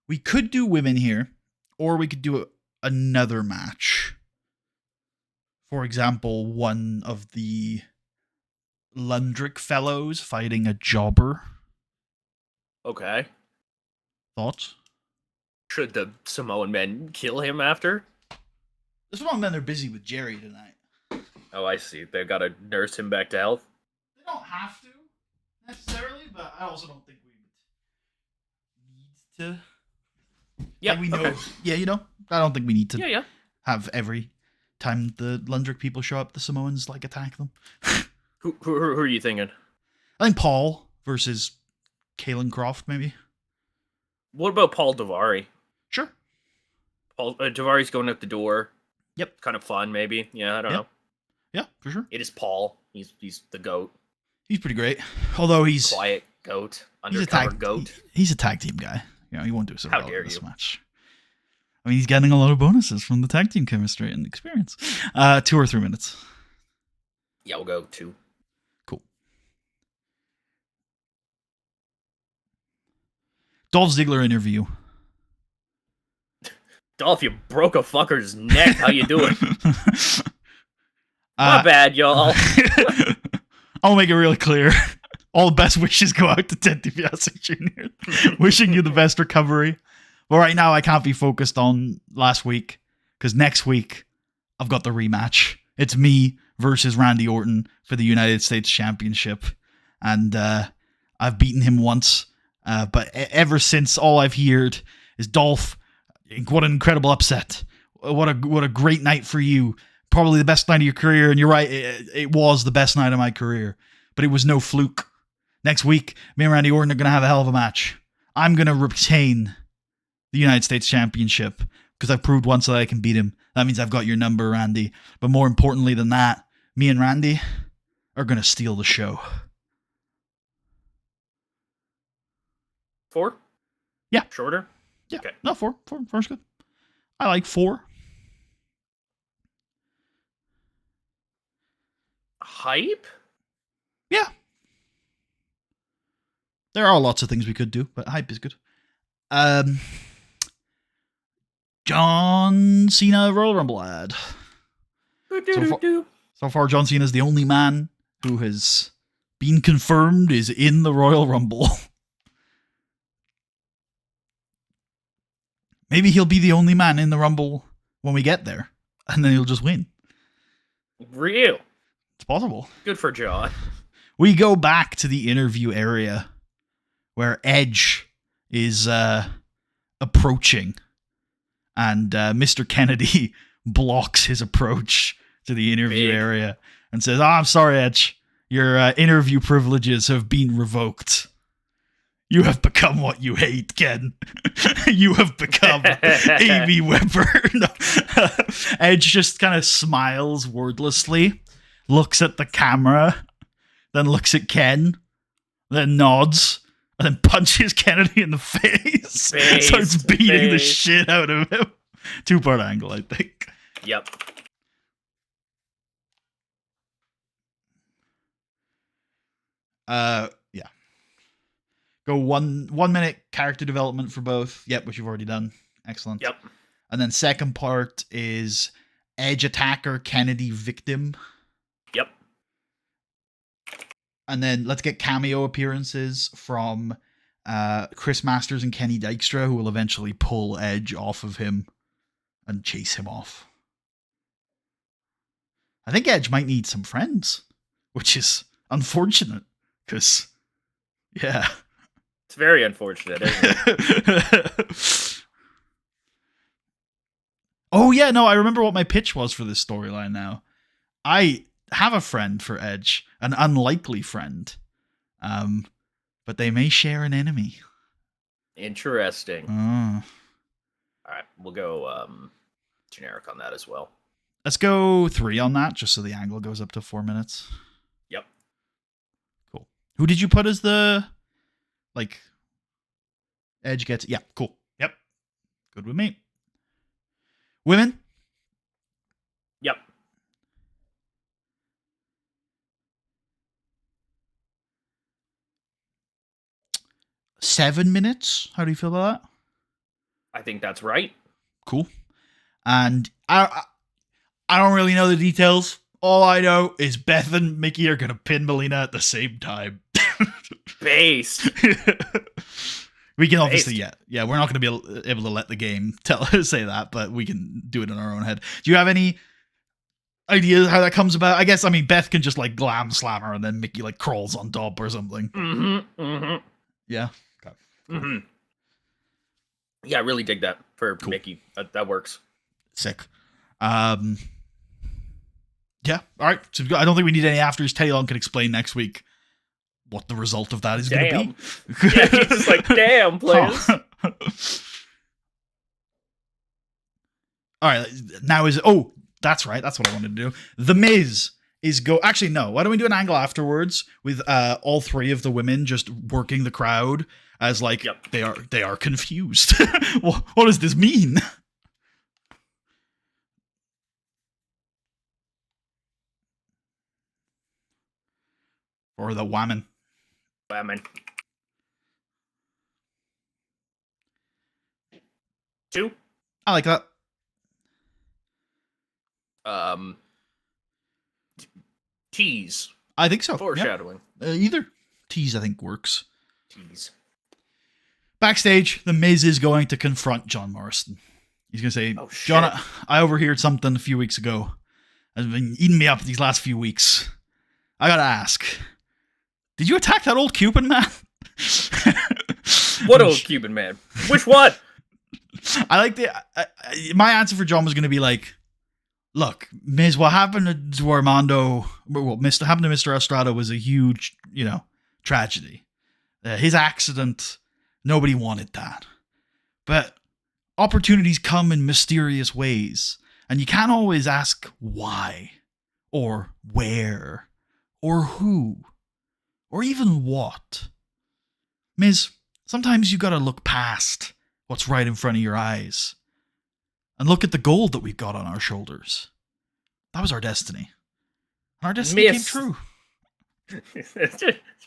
We could do women here, or we could do another match. For example, one of the Lundrick fellows fighting a jobber. Okay. Thoughts? Should the Samoan men kill him after? The Samoan men are busy with Jerry tonight. Oh, I see. They've got to nurse him back to health. They don't have to, necessarily, but I also don't think we would need to. Yeah, like we know. Okay. Yeah, you know, I don't think we need to have every time the Lundrick people show up, the Samoans like attack them. Who are you thinking? I think Paul versus Kalen Croft, maybe. What about Paul Davari? Sure. Paul Davari's going out the door. Yep. Kind of fun, maybe. Yeah, I don't know. Yeah, for sure. It is Paul. He's the goat. He's pretty great. Although he's quiet goat, undercover goat. He's a tag team guy. You know, he won't do so well in this match. I mean, he's getting a lot of bonuses from the tag team chemistry and experience. 2 or 3 minutes. Yeah, we'll go 2. Cool. Dolph Ziggler interview. Dolph, you broke a fucker's neck. How you doing? My bad, y'all. I'll make it really clear. All the best wishes go out to Ted DiBiase Jr. Wishing you the best recovery. But right now, I can't be focused on last week because next week, I've got the rematch. It's me versus Randy Orton for the United States Championship. And I've beaten him once. But ever since, all I've heard is Dolph, what an incredible upset. What a great night for you. Probably the best night of your career. And you're right, it was the best night of my career. But it was no fluke. Next week, me and Randy Orton are going to have a hell of a match. I'm going to retain the United States Championship because I've proved once that I can beat him. That means I've got your number, Randy. But more importantly than that, me and Randy are going to steal the show. 4? Yeah. Shorter? Yeah. Okay. No, 4. 4 is good. I like 4. Hype? There are lots of things we could do, but hype is good. John Cena Royal Rumble ad. So far, John Cena is the only man who has been confirmed is in the Royal Rumble. Maybe he'll be the only man in the Rumble when we get there, and then he'll just win. Real. It's possible. Good for John. We go back to the interview area where Edge is approaching, and Mr. Kennedy blocks his approach to the interview area and says, I'm sorry, Edge. Your interview privileges have been revoked. You have become what you hate, Ken. You have become Amy Weber. No. Edge just kind of smiles wordlessly, looks at the camera, then looks at Ken, then nods, and then punches Kennedy in the face. Starts beating the shit out of him. 2-part angle, I think. Yep. Yeah. Go 1 minute character development for both. Yep, which you've already done. Excellent. Yep. And then second part is Edge attacker, Kennedy victim. Yep. And then let's get cameo appearances from Chris Masters and Kenny Dykstra, who will eventually pull Edge off of him and chase him off. I think Edge might need some friends, which is unfortunate, because, yeah. It's very unfortunate, isn't it? Oh, yeah, no, I remember what my pitch was for this storyline now. I have a friend for Edge, an unlikely friend, but they may share an enemy. Interesting. Oh. All right, we'll go generic on that as well. Let's go 3 on that, just so the angle goes up to 4 minutes. Yep. Cool. Who did you put as the, like, Edge gets... Yeah, cool. Yep. Good with me. Women? Yep. $7 minutes? How do you feel about that? I think that's right. Cool. And I don't really know the details. All I know is Beth and Mickey are going to pin Melina at the same time. Based. We can obviously, yeah, we're not going to be able to let the game say that, but we can do it in our own head. Do you have any ideas how that comes about? I guess, I mean, Beth can just like glam slam her and then Mickey like crawls on top or something. Mm-hmm. Mm-hmm. Yeah. Okay. Mm-hmm. Yeah, I really dig that for Cool. Mickey. That works. Sick. Yeah. All right. So I don't think we need any afters. Teddy Long can explain next week what the result of that is going to be. Yeah, he's just like, damn, players. All right. Now is... Oh, that's right. That's what I wanted to do. The Miz is go... Actually, no. Why don't we do an angle afterwards with all 3 of the women just working the crowd as like, Yep. they are confused. What does this mean? Or the woman. Women. 2. I like that. Tease. I think so. Foreshadowing. Yeah. Either. Tease, I think, works. Tease. Backstage, The Miz is going to confront John Morrison. He's going to say, Oh, shit. John, I overheard something a few weeks ago. Has been eating me up these last few weeks. I gotta ask, did you attack that old Cuban man? What old Cuban man? Which one? I like my answer for John was going to be like, look, Miz, what happened to Armando, what happened to Mr. Estrada was a huge, tragedy. His accident, nobody wanted that. But opportunities come in mysterious ways, and you can't always ask why, or where, or who, or even what. Miz, sometimes you gotta look past what's right in front of your eyes and look at the gold that we've got on our shoulders. That was our destiny. And our destiny came true.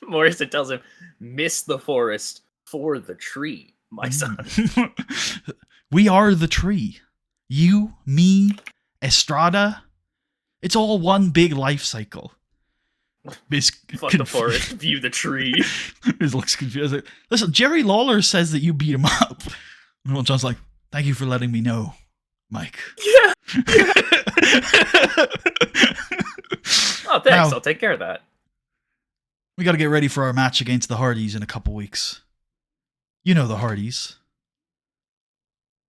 Morrison tells him, "Miss the forest for the tree, my son." We are the tree. You, me, Estrada. It's all one big life cycle. Fuck the forest, view the tree. Miz looks confused. Like, listen, Jerry Lawler says that you beat him up. And John's like, thank you for letting me know, Mike. Yeah. Oh, thanks. Now, I'll take care of that. We got to get ready for our match against the Hardys in a couple weeks. You know the Hardys.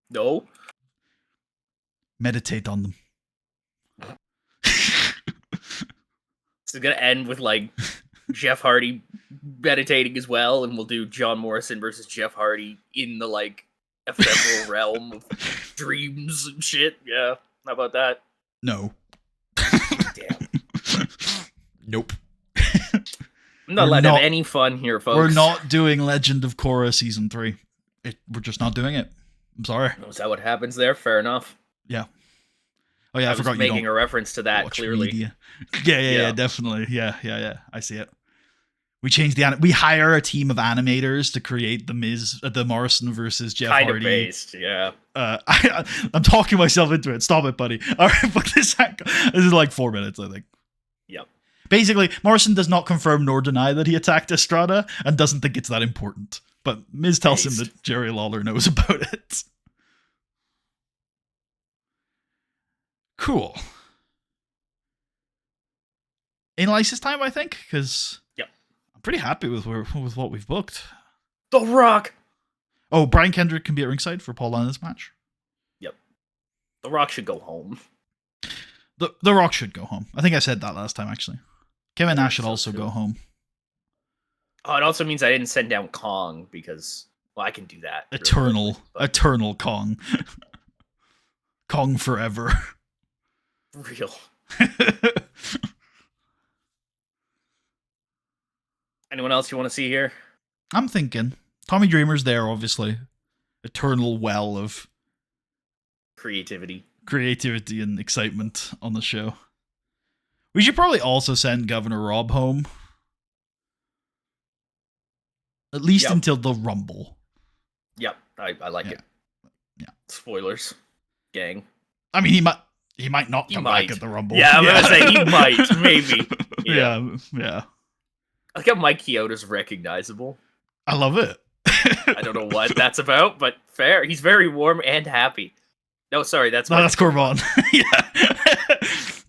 No. Meditate on them. It's gonna end with like Jeff Hardy meditating as well, and we'll do John Morrison versus Jeff Hardy in the like ephemeral realm of dreams and shit. Yeah, how about that? No. Damn. Nope. I'm not letting have any fun here, folks. We're not doing Legend of Korra Season 3. We're just not doing it. I'm sorry. Is that what happens there? Fair enough. Yeah. Oh yeah, I forgot you making a reference to that clearly. Media. Yeah, definitely. Yeah. I see it. We changed we hire a team of animators to create the Morrison versus Jeff Hardy. Kind of based, yeah. I'm talking myself into it. Stop it, buddy. All right, but this is like 4 minutes, I think. Yep. Basically, Morrison does not confirm nor deny that he attacked Estrada and doesn't think it's that important. But Miz tells him that Jerry Lawler knows about it. Cool. Analysis time, I think, because I'm pretty happy with what we've booked. The Rock. Oh, Brian Kendrick can be at ringside for Paul London's match. Yep. The Rock should go home. The Rock should go home. I think I said that last time, actually. Kevin Nash should also go home. Oh, it also means I didn't send down Kong because, well, I can do that. Eternal Kong. Kong forever. Real. Anyone else you want to see here? I'm thinking Tommy Dreamer's there, obviously. Eternal well of creativity and excitement on the show. We should probably also send Governor Rob home. At least until the Rumble. Yep, I like it. Yeah. Spoilers, gang. I mean, he might not come back at the Rumble. Yeah, I'm gonna say he might, maybe. Yeah. I like how Mike Chioda's recognizable. I love it. I don't know what that's about, but fair. He's very warm and happy. No, sorry, that's Corban. Yeah.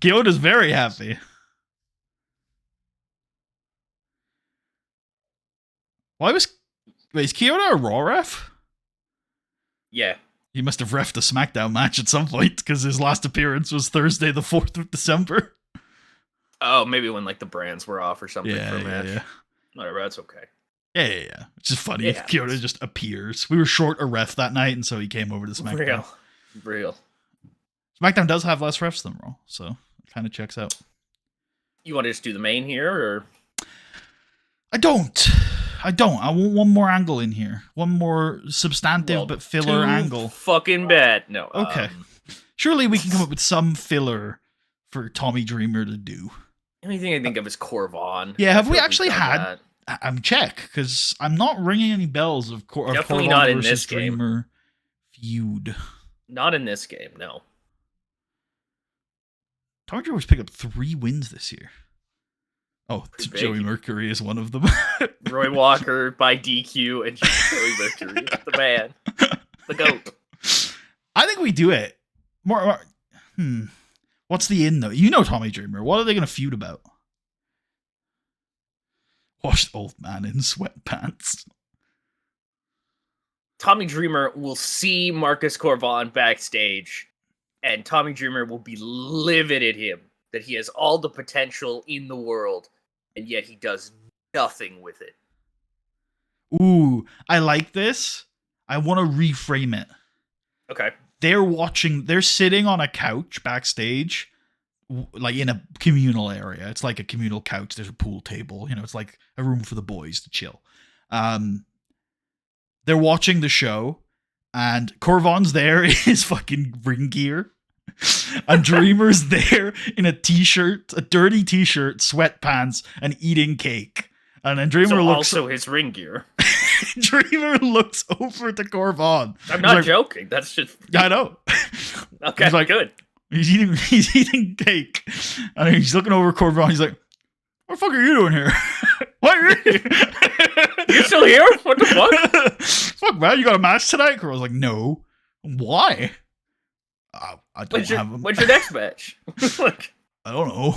Chioda's very happy. Is Chioda a Raw ref? Yeah. He must have reffed a SmackDown match at some point because his last appearance was Thursday, the 4th of December. Oh, maybe when like the brands were off or something for a match. Yeah. Whatever, that's okay. Yeah. It's just funny. Chioda just appears. We were short a ref that night, and so he came over to SmackDown. Real. SmackDown does have less refs than Raw, so it kind of checks out. You want to just do the main here, or? I don't. I want one more angle in here. One more substantive but filler angle. Fucking bad. No. Okay. Surely we can come up with some filler for Tommy Dreamer to do. The only thing I think of is Corvan. Yeah, have we actually had... I'm check, because I'm not ringing any bells of Definitely Corvan not in versus this game. Dreamer feud. Not in this game, no. Tommy Dreamer's picked up 3 wins this year. Oh, Joey Mercury is one of them. Roy Walker by DQ and Joey Mercury. The man. The GOAT. I think we do it. What's the in, though? You know Tommy Dreamer. What are they going to feud about? Washed old man in sweatpants. Tommy Dreamer will see Marcus Corvan backstage, and Tommy Dreamer will be livid at him that he has all the potential in the world, and yet he does nothing with it. Ooh, I like this. I want to reframe it. Okay. They're sitting on a couch backstage, like in a communal area. It's like a communal couch. There's a pool table. It's like a room for the boys to chill. They're watching the show, and Corvan's there in his fucking ring gear. And Dreamer's there in a t-shirt, a dirty t-shirt, sweatpants, and eating cake. And then Dreamer looks also his ring gear. Dreamer looks over to Corvon. I'm not joking. That's just I know. Okay, he's like, good. He's eating cake. And he's looking over Corvon. He's like, what the fuck are you doing here? Why are you here? You still here? What the fuck? Fuck, man, you got a match tonight? Corvon's like, no. Why? I don't have them. When's your next match? Like, I don't know.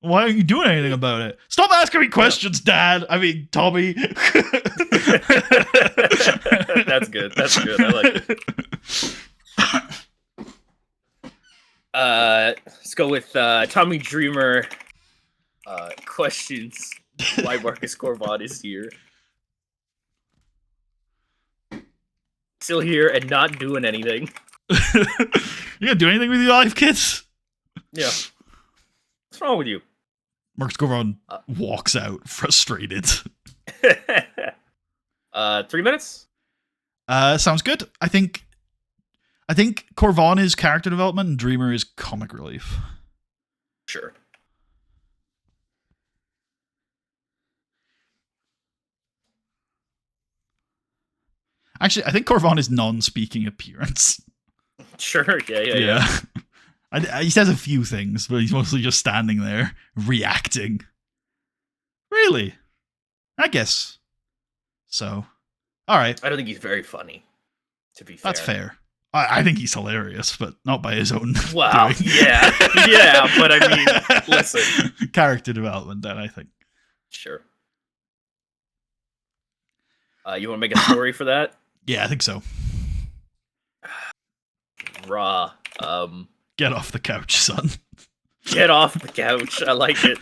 Why aren't you doing anything about it? Stop asking me questions, Dad. I mean, Tommy. That's good. That's good. I like it. Let's go with Tommy Dreamer. Questions why Marcus Corvon is here. Still here and not doing anything. You gonna do anything with your life, kids? Yeah. What's wrong with you? Marcus Corvon walks out, frustrated. 3 minutes? Sounds good. I think Corvon is character development and Dreamer is comic relief. Sure. Actually, I think Corvon is non-speaking appearance. Sure, yeah. He says a few things, but he's mostly just standing there, reacting. Really? I guess. So, alright. I don't think he's very funny, to be fair. That's fair. I think he's hilarious, but not by his own Wow, doing. yeah, but I mean, listen. Character development, then, I think. Sure. You want to make a story for that? Yeah, I think so. Raw. Get off the couch, son. Get off the couch. I like it.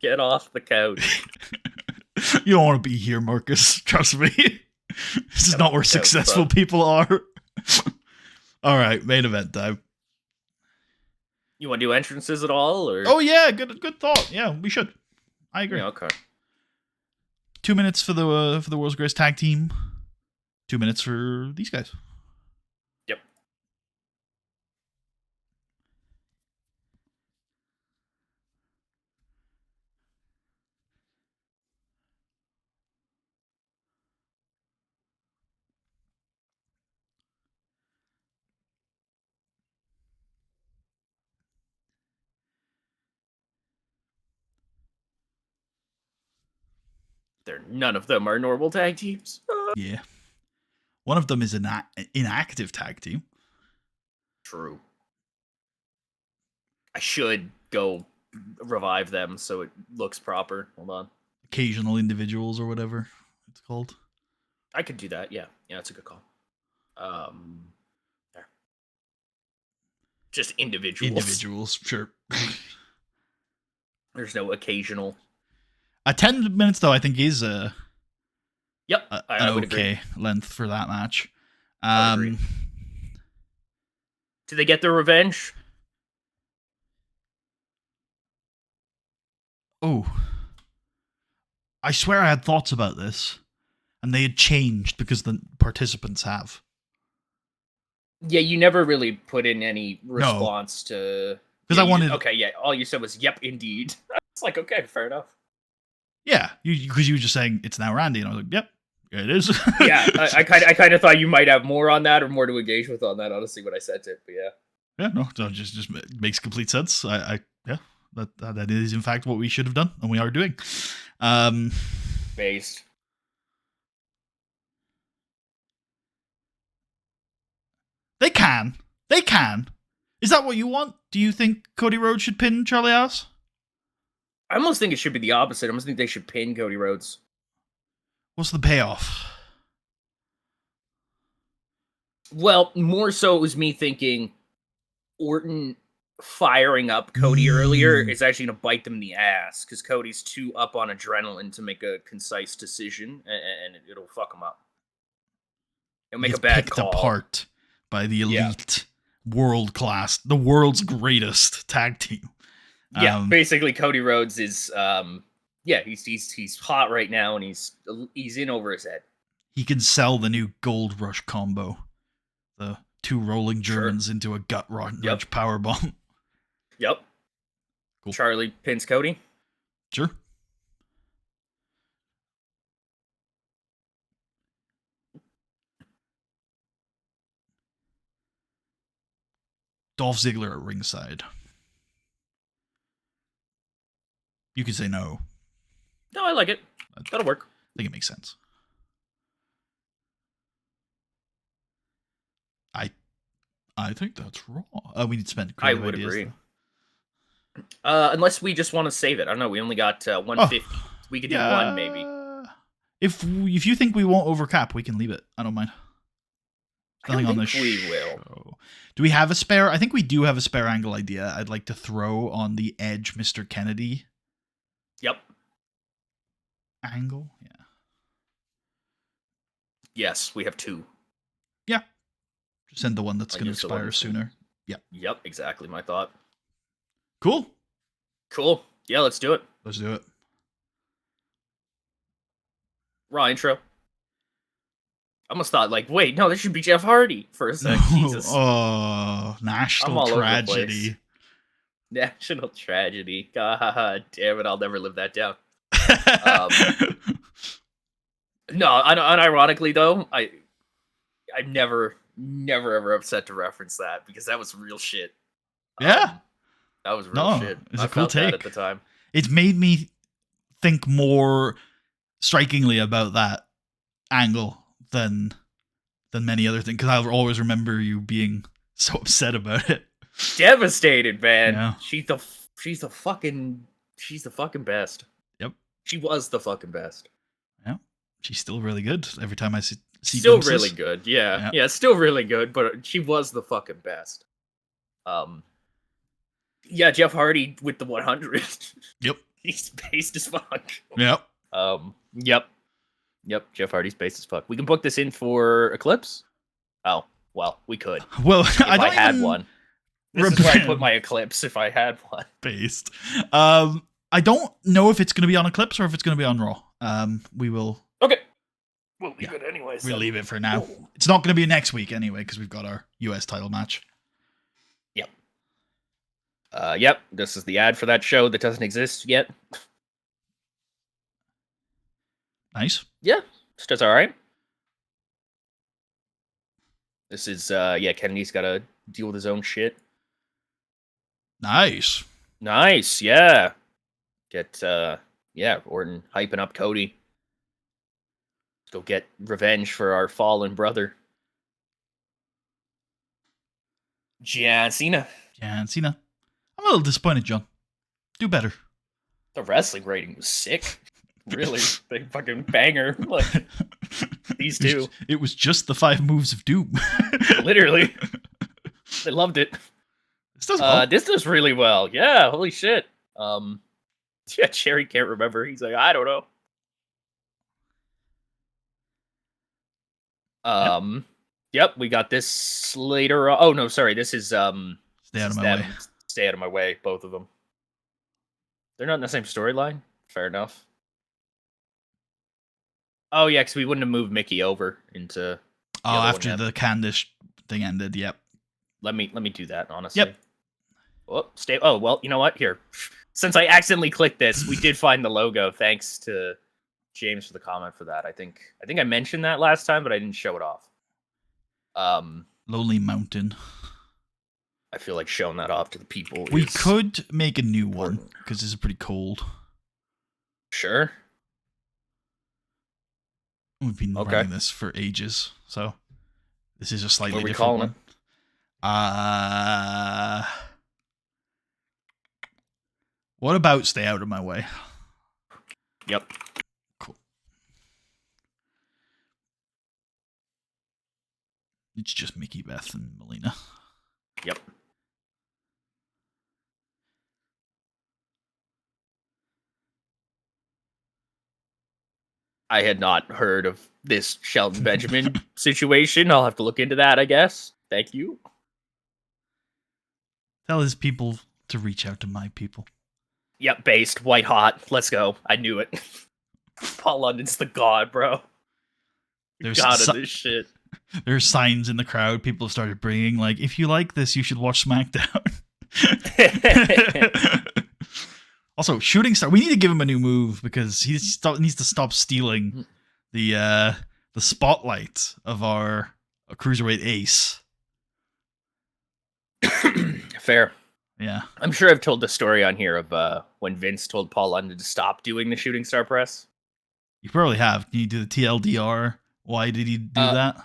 Get off the couch. You don't want to be here, Marcus. Trust me. This is not where successful people are. All right, main event time. You want to do entrances at all, or? Oh yeah, good thought. Yeah, we should. I agree. Yeah, okay. 2 minutes for the world's greatest tag team. 2 minutes for these guys. Yep. None of them are normal tag teams. Yeah. One of them is an inactive tag team. True. I should go revive them so it looks proper. Hold on. Occasional individuals or whatever it's called. I could do that. Yeah, that's a good call. There. Just individuals. Individuals, sure. There's no occasional. 10 minutes though, I think is Yep, an okay length for that match. I would agree. Did they get their revenge? Oh, I swear I had thoughts about this, and they had changed because the participants have. Yeah, you never really put in any response to. Because I wanted. Okay, yeah, all you said was "Yep, indeed." It's like, okay, fair enough. Yeah, because you were just saying it's now Randy, and I was like, "Yep, it is." Yeah, I kind of thought you might have more on that or more to engage with on that. Honestly, when I said it, but yeah. Yeah, no, it just makes complete sense. Yeah, that is in fact what we should have done, and we are doing. Based. They can. Is that what you want? Do you think Cody Rhodes should pin Charlie Haas? I almost think it should be the opposite. I almost think they should pin Cody Rhodes. What's the payoff? Well, more so it was me thinking Orton firing up Cody earlier is actually going to bite them in the ass because Cody's too up on adrenaline to make a concise decision, and it'll fuck him up. It'll make a bad call. Picked apart by the elite, world class, the world's greatest tag team. Yeah, basically Cody Rhodes is, he's hot right now, and he's in over his head. He can sell the new Gold Rush combo, the two rolling Germans into a gut wrench power bomb. Yep. Cool. Charlie pins Cody. Sure. Dolph Ziggler at ringside. You could say no. No, I like it. That'll work. I think it makes sense. I think that's wrong. We need to spend creative ideas. I would agree. Unless we just want to save it. I don't know. We only got 150. We could do one, maybe. If you think we won't overcap, we can leave it. I don't mind. Nothing on the show. We will. Do we have a spare? I think we do have a spare angle idea. I'd like to throw on the Edge, Mr. Kennedy. Yep. Angle, yeah. Yes, we have two. Yeah. Just send the one that's going to expire sooner. Yep. Yep, exactly my thought. Cool. Yeah, let's do it. Let's do it. Raw intro. I almost thought, wait, no, this should be Jeff Hardy for a second. Jesus. Oh, national tragedy. National tragedy. God damn it, I'll never live that down. No, unironically though, I'm never ever upset to reference that because that was real shit. Yeah. That was real shit. It's a cool take at the time. It's made me think more strikingly about that angle than many other things, because I'll always remember you being so upset about it. Devastated, man. Yeah. She's the fucking best. Yep. She was the fucking best. Yeah. She's still really good. Every time I see still glimpses. Really good. Yeah, still really good, but she was the fucking best. Yeah, Jeff Hardy with the 100. Yep. He's based as fuck. Yep. Yep, Jeff Hardy's based as fuck. We can book this in for Eclipse? Oh, well, we could. Well, if I had one. This is where I put my Eclipse if I had one. Based. I don't know if it's going to be on Eclipse or if it's going to be on Raw. We will... Okay. We'll leave it anyway. We'll leave it for now. It's not going to be next week anyway, because we've got our US title match. Yep. Yep, this is the ad for that show that doesn't exist yet. Nice. Yeah, it's just all right. This is, Kennedy's got to deal with his own shit. Nice, yeah. Get, Orton hyping up Cody. Let's go get revenge for our fallen brother. John Cena. I'm a little disappointed, John. Do better. The wrestling rating was sick. Really big fucking banger. These two. It was just the 5 moves of doom. Literally. They loved it. This does well. This does really well. Yeah, holy shit. Yeah, Cherry can't remember. He's like, I don't know. Yep, we got this later. Oh no, sorry. This is Stay out of my way. Stay out of my way, both of them. They're not in the same storyline. Fair enough. Oh yeah, because we wouldn't have moved Mickey over into. After the Candice thing ended. Yep. Let me do that, honestly. Yep. Oh well, you know what? Here, since I accidentally clicked this, we did find the logo. Thanks to James for the comment for that. I think I mentioned that last time, but I didn't show it off. Lonely Mountain. I feel like showing that off to the people. We could make a new one because this is pretty cold. Sure. We've been running this for ages, so this is a slightly different calling one. What about Stay Out of My Way? Yep. Cool. It's just Mickey, Beth, and Melina. Yep. I had not heard of this Shelton Benjamin situation. I'll have to look into that, I guess. Thank you. Tell his people to reach out to my people. Yep, based, white hot. Let's go. I knew it. Paul London's the god, bro. There's god of this shit. There's signs in the crowd. People have started bringing, like, if you like this, you should watch SmackDown. Also, Shooting Star. We need to give him a new move because he needs to stop stealing the spotlight of our cruiserweight ace. Fair. Yeah. I'm sure I've told the story on here of when Vince told Paul London to stop doing the Shooting Star press. You probably have. Can you do the TLDR? Why did he do that?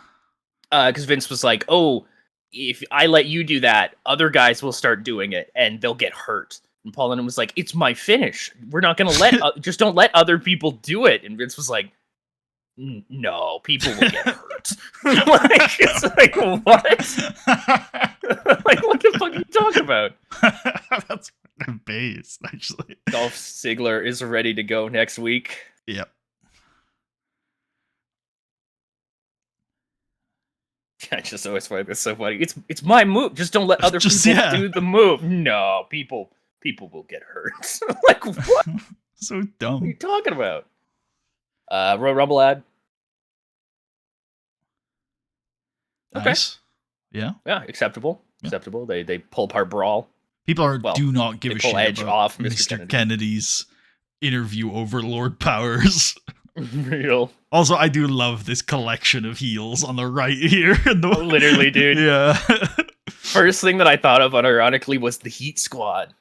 Because Vince was like, oh, if I let you do that, other guys will start doing it and they'll get hurt. And Paul London was like, it's my finish. We're not going to let, just don't let other people do it. And Vince was like, no, people will get hurt. Like, it's like, what? Like, what the fuck are you talking about? That's base, actually. Dolph Ziggler is ready to go next week. Yep. I just always find this so funny. It's my move. Just don't let other people do the move. No, people will get hurt. Like, what? So dumb. What are you talking about? Royal Rumble ad. Nice. Okay. Yeah. Yeah, acceptable. Yeah. Acceptable. They pull apart brawl. People do not give a shit Edge about off Mr. Kennedy's interview over Lord Powers. Real. Also, I do love this collection of heels on the right here. Literally, dude. Yeah. First thing that I thought of, unironically, was the Heat Squad.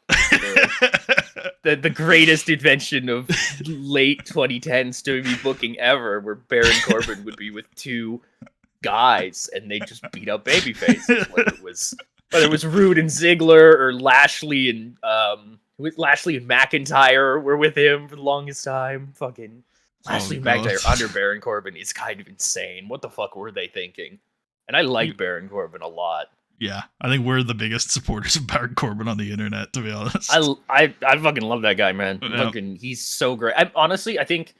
The greatest invention of late 2010s WWE booking ever, where Baron Corbin would be with two guys and they just beat up babyfaces. Whether it was Rude and Ziggler or Lashley and McIntyre were with him for the longest time. Fucking Lashley and McIntyre under Baron Corbin is kind of insane. What the fuck were they thinking? And I like Baron Corbin a lot. Yeah, I think we're the biggest supporters of Baron Corbin on the internet, to be honest. I fucking love that guy, man. Yeah. Fucking, he's so great. I think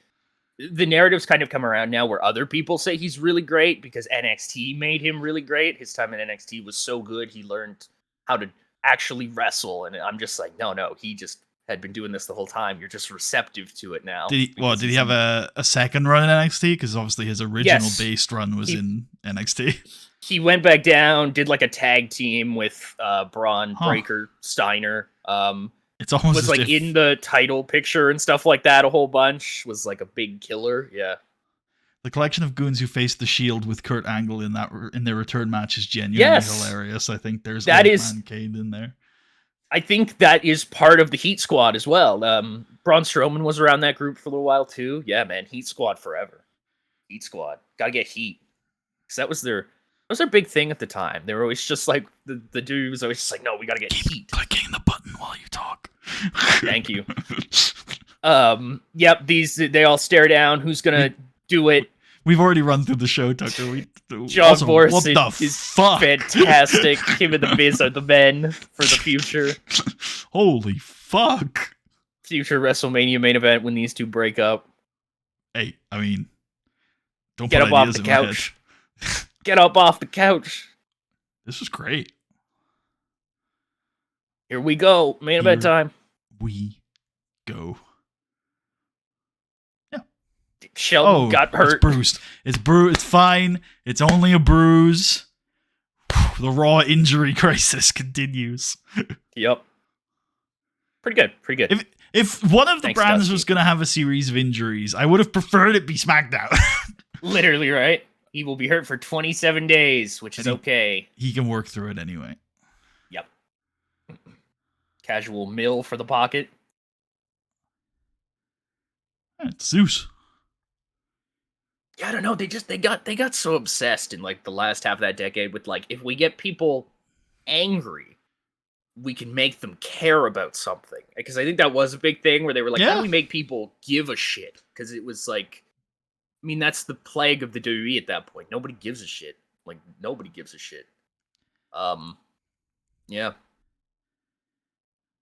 the narrative's kind of come around now where other people say he's really great because NXT made him really great. His time in NXT was so good. He learned how to actually wrestle. And I'm just like, no, he just had been doing this the whole time. You're just receptive to it now. Did he have a second run in NXT? Because obviously his original based run was in NXT. He went back down, did like a tag team with Braun Breaker Steiner. It's almost was like in the title picture and stuff like that a whole bunch. Was like a big killer. Yeah. The collection of goons who faced the Shield with Kurt Angle in their return match is genuinely hilarious. I think there's Man Cade in there. I think that is part of the Heat Squad as well. Braun Strowman was around that group for a little while too. Yeah, man, Heat Squad forever. Heat Squad, gotta get heat. Because that was their big thing at the time. They were always just like the dude was always just like, no, we gotta get heat. Clicking the button while you talk. Thank you. Yep. They all stare down. Who's gonna do it? We've already run through the show, Tucker. John Morrison is fantastic. Him and the Miz are the men for the future. Holy fuck! Future WrestleMania main event when these two break up. Hey, I mean, don't get put up off ideas the in couch. My head. Get up off the couch. This was great. Here we go. Main event time. We go. Yeah. Shelton got hurt. It's bruised. It's fine. It's only a bruise. The Raw injury crisis continues. Yep. Pretty good. If one of the brands was going to have a series of injuries, I would have preferred it be SmackDown. Literally, right? He will be hurt for 27 days, which is okay. He can work through it anyway. Yep. Casual mill for the pocket. It's Zeus. Yeah, I don't know. They got so obsessed in like the last half of that decade with like, if we get people angry, we can make them care about something. Because I think that was a big thing where they were like, how do we make people give a shit? Because it was like, I mean, that's the plague of the WWE at that point. Nobody gives a shit. Like, nobody gives a shit. Yeah.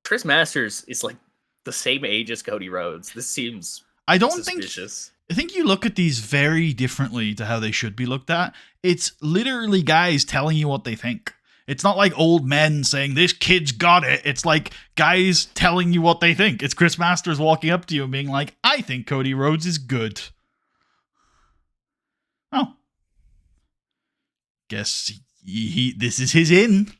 Chris Masters is like the same age as Cody Rhodes. This seems suspicious. I think you look at these very differently to how they should be looked at. It's literally guys telling you what they think. It's not like old men saying, this kid's got it. It's like guys telling you what they think. It's Chris Masters walking up to you and being like, I think Cody Rhodes is good. Oh. guess he this is his in.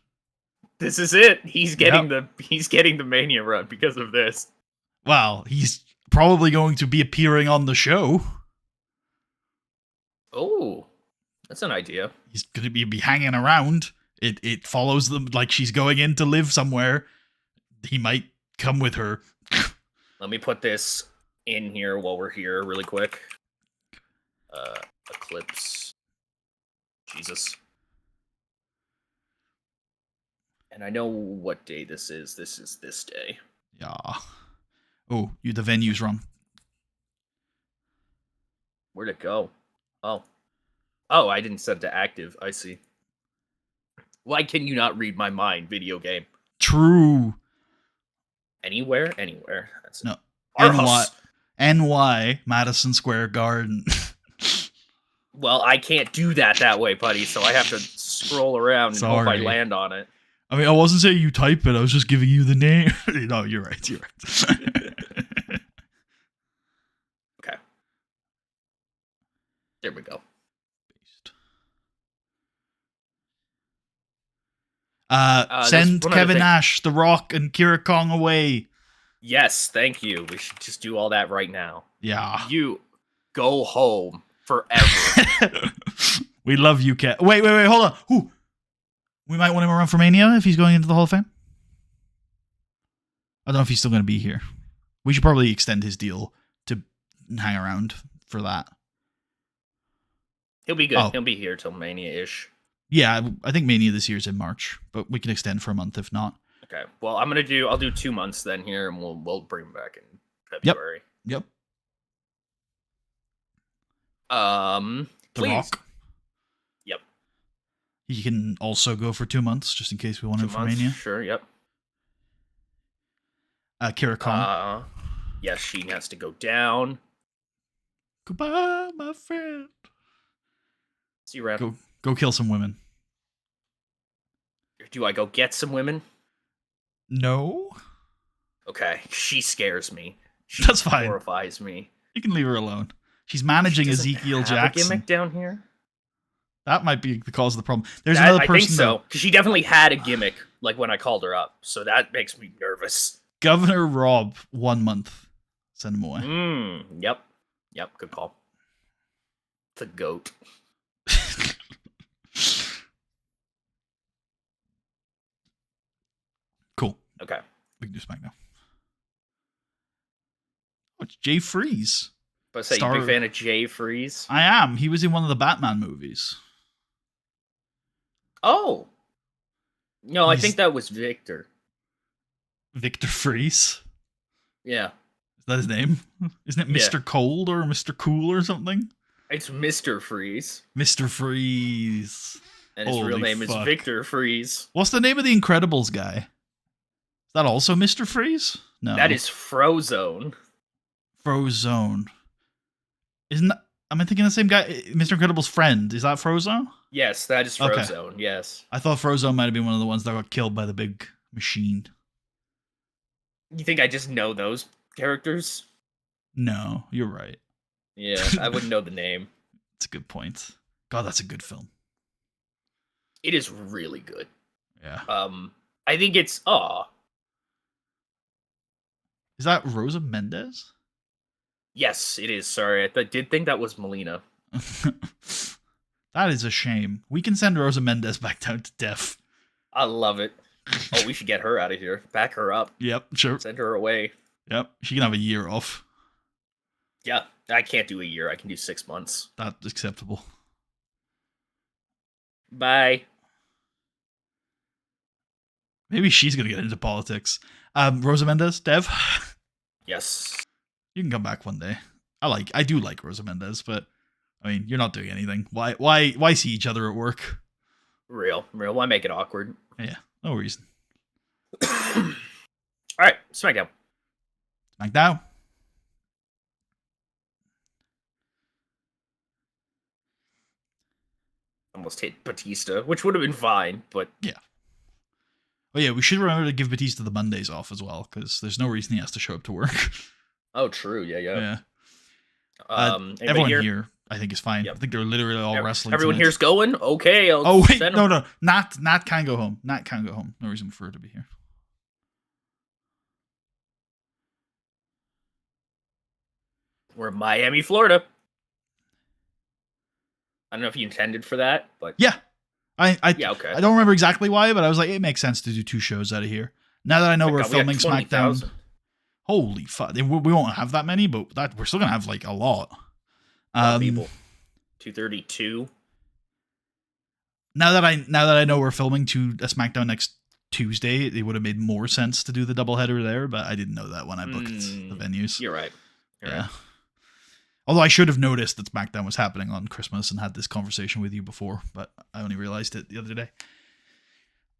This is it. He's getting the Mania run because of this. Well, he's probably going to be appearing on the show. Oh, that's an idea. He's going to be hanging around. It follows them like she's going in to live somewhere. He might come with her. Let me put this in here while we're here really quick. Eclipse. Jesus. And I know what day this is. This is this day. Yeah. Oh, the venue's wrong. Where'd it go? Oh, I didn't set it to active. I see. Why can you not read my mind, video game? True. Anywhere? That's no. NY, NY, Madison Square Garden. Well, I can't do that way, buddy, so I have to scroll around and hope I land on it. I mean, I wasn't saying you type it. I was just giving you the name. No, you're right. Okay. There we go. Send Kevin Nash, The Rock, and Kira Kong away. Yes, thank you. We should just do all that right now. Yeah. You go home forever. We love you, Kev. Wait, hold on. Ooh. We might want him around for Mania if he's going into the Hall of Fame. I don't know if he's still going to be here. We should probably extend his deal to hang around for that. He'll be good. Oh. He'll be here till Mania-ish. Yeah, I think Mania this year is in March, but we can extend for a month if not. Okay. Well, I'll do 2 months then here, and we'll bring him back in February. Yep. The Rock. Yep. He can also go for 2 months, just in case we want him for Mania. Sure. Yep. Kira Kong. Yes, she has to go down. Goodbye, my friend. See you around. Go kill some women. Do I go get some women? No. Okay, she scares me. That's fine. Horrifies me. You can leave her alone. She's managing Ezekiel Jackson. A gimmick down here. That might be the cause of the problem. There's another person. I think so, because she definitely had a gimmick, like when I called her up. So that makes me nervous. Governor Rob, 1 month. Send him away. Yep. Good call. The goat. Cool. Okay. We can do SmackDown. Oh, it's Jay Freeze. But say, you a big fan of Jay Freeze? I am. He was in one of the Batman movies. Oh. No, I think that was Victor. Victor Freeze? Yeah. Is that his name? Isn't it Mr. Cold or Mr. Cool or something? It's Mr. Freeze. Mr. Freeze. And his real name is Victor Freeze. What's the name of the Incredibles guy? Is that also Mr. Freeze? No. That is Frozone. Frozone. Am I thinking the same guy? Mr. Incredible's friend. Is that Frozone? Yes, that is Frozone. Okay. Yes. I thought Frozone might have been one of the ones that got killed by the big machine. You think I just know those characters? No, you're right. Yeah, I wouldn't know the name. That's a good point. God, that's a good film. It is really good. Yeah. I think it's Is that Rosa Mendez? Yes, it is. Sorry, I did think that was Melina. That is a shame. We can send Rosa Mendez back down to death. I love it. Oh, we should get her out of here. Back her up. Yep, sure. Send her away. Yep, she can have a year off. Yeah, I can't do a year. I can do 6 months. That's acceptable. Bye. Maybe she's going to get into politics. Rosa Mendez, Dev? Yes. You can come back one day. I do like Rosa Mendez, but I mean, you're not doing anything. Why see each other at work? Real. Why make it awkward? Yeah, no reason. All right, SmackDown. Almost hit Batista, which would have been fine, but yeah. Oh yeah, we should remember to give Batista the Mondays off as well, because there's no reason he has to show up to work. Oh, true. Yeah. Everyone here, I think is fine. Yep. I think they're literally all wrestling. Everyone tonight. here's going. Okay. Oh wait, no. Nat can go home. Nat can go home. No reason for her to be here. We're in Miami, Florida. I don't know if you intended for that, but yeah, okay. I don't remember exactly why, but I was like, it makes sense to do 2 shows out of here. Now that I know we're filming SmackDown. 20, holy fuck, we won't have that many, but we're still gonna have like a lot. A lot of people. 232. Now that I know we're filming a SmackDown next Tuesday, it would have made more sense to do the doubleheader there, but I didn't know that when I booked the venues. You're right. Right. Although I should have noticed that SmackDown was happening on Christmas and had this conversation with you before, but I only realized it the other day.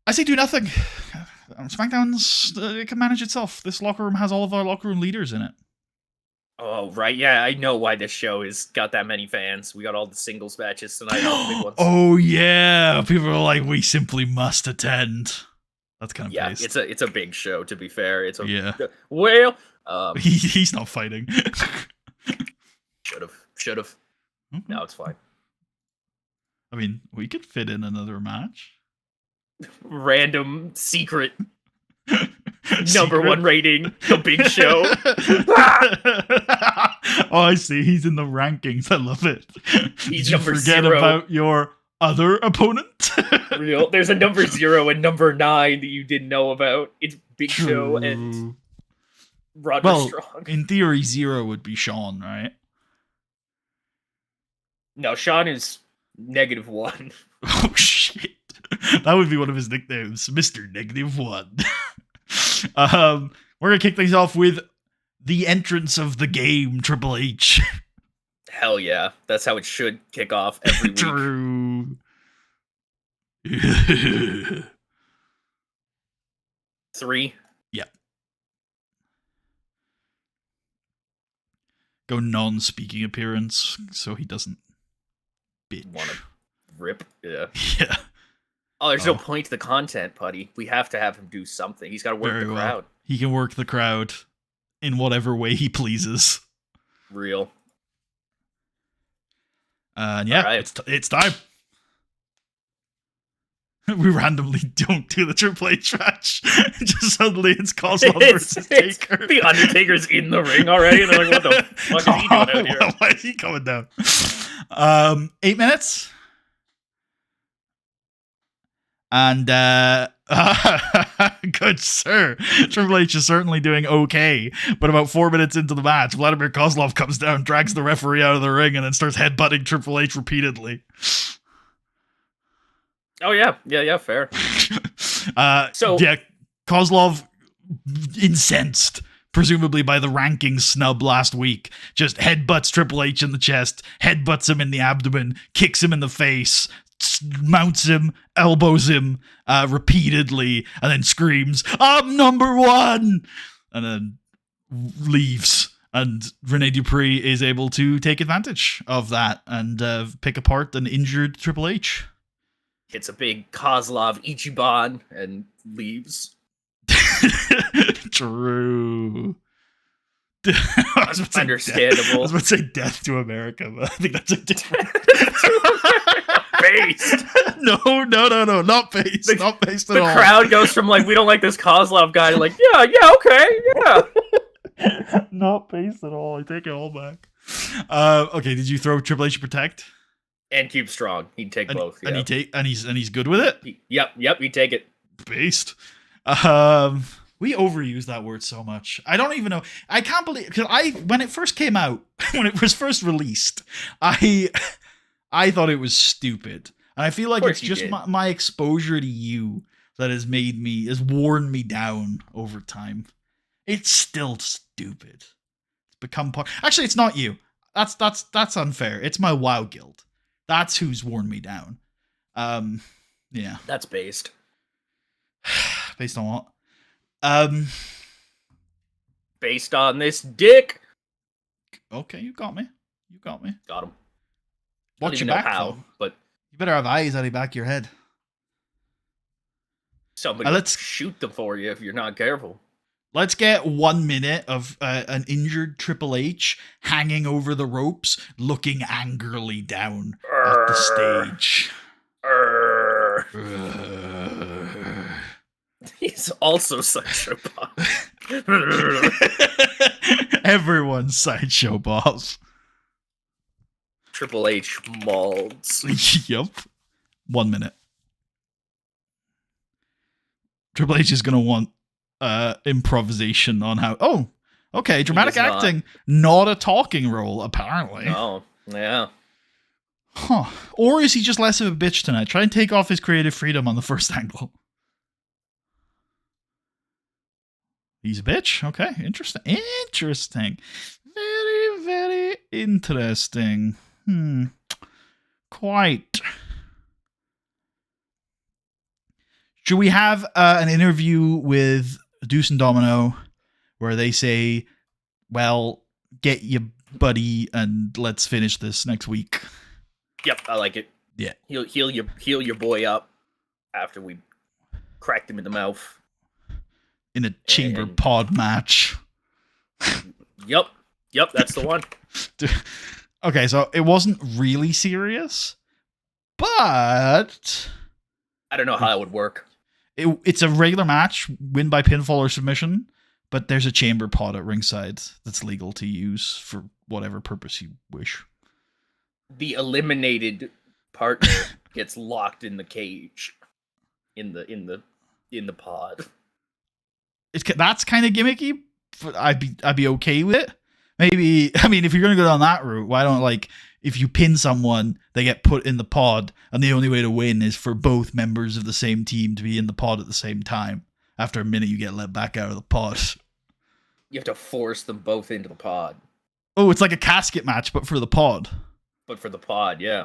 I say do nothing. SmackDown's it can manage itself. This locker room has all of our locker room leaders in it. Oh, right. Yeah, I know why this show has got that many fans. We got all the singles matches tonight. All the big ones. Oh, yeah. People are like, we simply must attend. That's kind of based. It's a big show, to be fair. Well, he's not fighting. Should have. Mm-hmm. No, it's fine. I mean, we could fit in another match. Random secret. Number 1 rating, the big show. Oh, I see. He's in the rankings. I love it. He's Did you forget 0. about your other opponent? Real. There's a number 0 and number 9 that you didn't know about. It's Big Show and Roderick Strong. In theory, 0 would be Sean, right? No, Sean is -1. Oh, shit. That would be one of his nicknames, Mr. -1. We're going to kick things off with the entrance of the game, Triple H. Hell yeah. That's how it should kick off every week. True. 3. Yeah. Go non-speaking appearance so he doesn't bitch. Want to rip? Yeah. Yeah. Oh, there's no point to the content, Putty. We have to have him do something. He's got to work the crowd. Well. He can work the crowd in whatever way he pleases. Real. And yeah, right. It's time. We randomly don't do the Triple H match. Just suddenly it's Kozlov versus Taker. The Undertaker's in the ring already, and they're like, what the fuck is he doing out here? Why is he coming down? 8 minutes. And good sir, Triple H is certainly doing okay. But about 4 minutes into the match, Vladimir Kozlov comes down, drags the referee out of the ring, and then starts headbutting Triple H repeatedly. Oh yeah, fair. Kozlov, incensed, presumably by the ranking snub last week, just headbutts Triple H in the chest, headbutts him in the abdomen, kicks him in the face, mounts him, elbows him repeatedly, and then screams, "I'm number 1!" and then leaves. And Rene Dupree is able to take advantage of that and pick apart an injured Triple H. Hits a big Kozlov Ichiban and leaves. True. Understandable. I was about to say Death to America, but I think that's a different... Based. No, not based. Not based at all. The crowd goes from like, we don't like this Kozlov guy, to like, yeah, okay, yeah. Not based at all. I take it all back. Okay, did you throw Triple H Protect? And keep strong. He'd take both. And he's good with it? Yep, he'd take it. Based. We overuse that word so much. I don't even know. I can't believe, because when it first came out, when it was first released, I thought it was stupid. And I feel like it's just my exposure to you that has worn me down over time. It's still stupid. It's become part. Actually, it's not you. That's unfair. It's my WoW guild. That's who's worn me down. Yeah. That's based. Based on what? Based on this dick. Okay, you got me. Got him. Watch your back, how, though. But you better have eyes out of the back of your head. Somebody will shoot them for you if you're not careful. Let's get 1 minute of an injured Triple H hanging over the ropes, looking angrily down at the stage. He's also Sideshow Bob. Everyone's Sideshow Boss. Triple H molds. Yup. 1 minute. Triple H is going to want improvisation on how... Oh, okay. Dramatic acting. Not a talking role, apparently. Oh, yeah. Huh. Or is he just less of a bitch tonight? Try and take off his creative freedom on the first angle. He's a bitch? Okay. Interesting. Interesting. Very, very interesting. Quite. Should we have an interview with Deuce and Domino where they say, well, get your buddy and let's finish this next week? Yep, I like it. Yeah. Heal your boy up after we cracked him in the mouth. In a chamber pod match. Yep, that's the one. Okay, so it wasn't really serious, but I don't know how that would work. It's a regular match, win by pinfall or submission, but there's a chamber pod at ringside that's legal to use for whatever purpose you wish. The eliminated partner gets locked in the cage, in the pod. That's kind of gimmicky, but I'd be okay with it. Maybe, I mean, if you're gonna go down that route, why don't, like, if you pin someone, they get put in the pod, and the only way to win is for both members of the same team to be in the pod at the same time. After a minute, you get let back out of the pod. You have to force them both into the pod. Oh, it's like a casket match, but for the pod. But for the pod, yeah.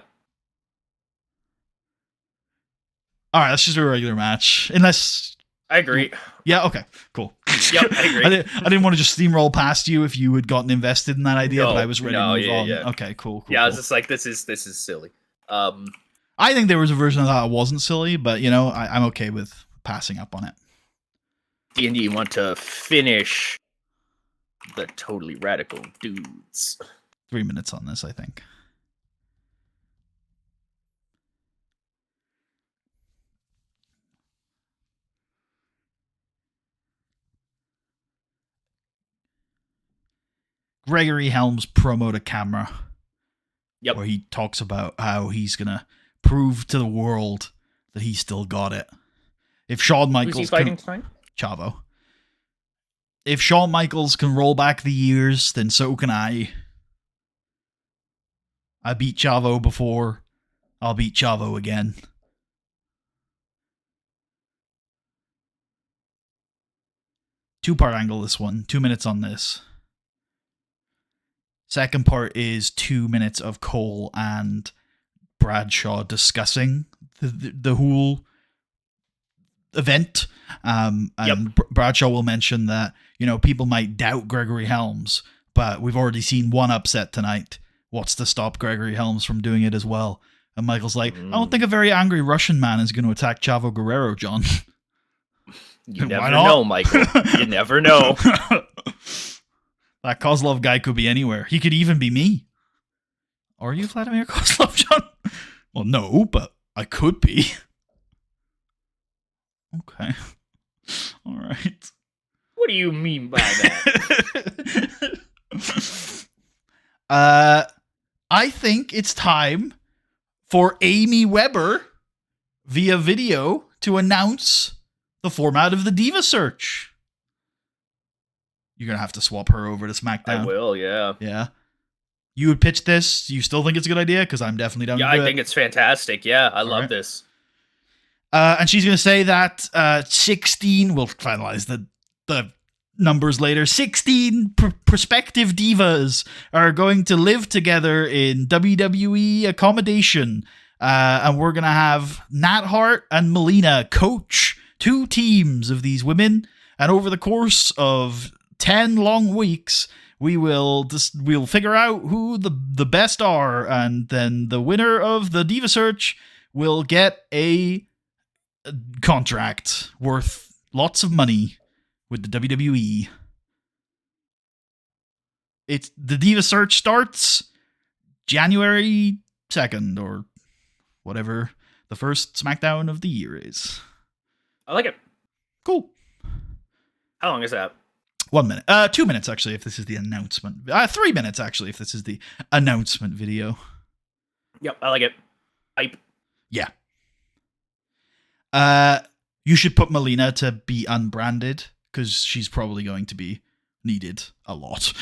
All right, let's just do a regular match. Unless... I agree. Yeah, okay, cool. Yep, I agree. I didn't want to just steamroll past you if you had gotten invested in that idea, but I was ready to move on. Yeah. Okay, cool. Yeah, I was just like, this is silly. I think there was a version of that wasn't silly, but, you know, I'm okay with passing up on it. D&D want to finish the totally radical dudes. 3 minutes on this, I think. Gregory Helms promo to camera. Yep. Where he talks about how he's going to prove to the world that he still got it. If Shawn Michaels... Who's he fighting tonight? Chavo. If Shawn Michaels can roll back the years, then so can I. I beat Chavo before. I'll beat Chavo again. Two-part angle, this one. 2 minutes on this. Second part is 2 minutes of Cole and Bradshaw discussing the whole event. And Bradshaw will mention that, you know, people might doubt Gregory Helms, but we've already seen one upset tonight. What's to stop Gregory Helms from doing it as well? And Michael's like, I don't think a very angry Russian man is going to attack Chavo Guerrero, John. You never know, Michael. You never know. That Kozlov guy could be anywhere. He could even be me. Are you Vladimir Kozlov, John? Well, no, but I could be. Okay. All right. What do you mean by that? I think it's time for Amy Weber via video to announce the format of the Diva Search. You're going to have to swap her over to SmackDown. I will, yeah. Yeah. You would pitch this? You still think it's a good idea? Because I'm definitely down to do it. Yeah, I think it's fantastic. Yeah, I love this. And she's going to say that 16, we'll finalize the numbers later, 16 prospective divas are going to live together in WWE accommodation. And we're going to have Nat Hart and Melina coach 2 teams of these women. And over the course of 10 long weeks, we'll figure out who the best are, and then the winner of the Diva Search will get a contract worth lots of money with the WWE. It's the Diva Search starts January 2nd or whatever the first SmackDown of the year is. I like it. Cool. How long is that? 1 minute. 2 minutes, actually, if this is the announcement. 3 minutes, actually, if this is the announcement video. Yep, I like it. Hype. Yeah. You should put Melina to be unbranded, because she's probably going to be needed a lot.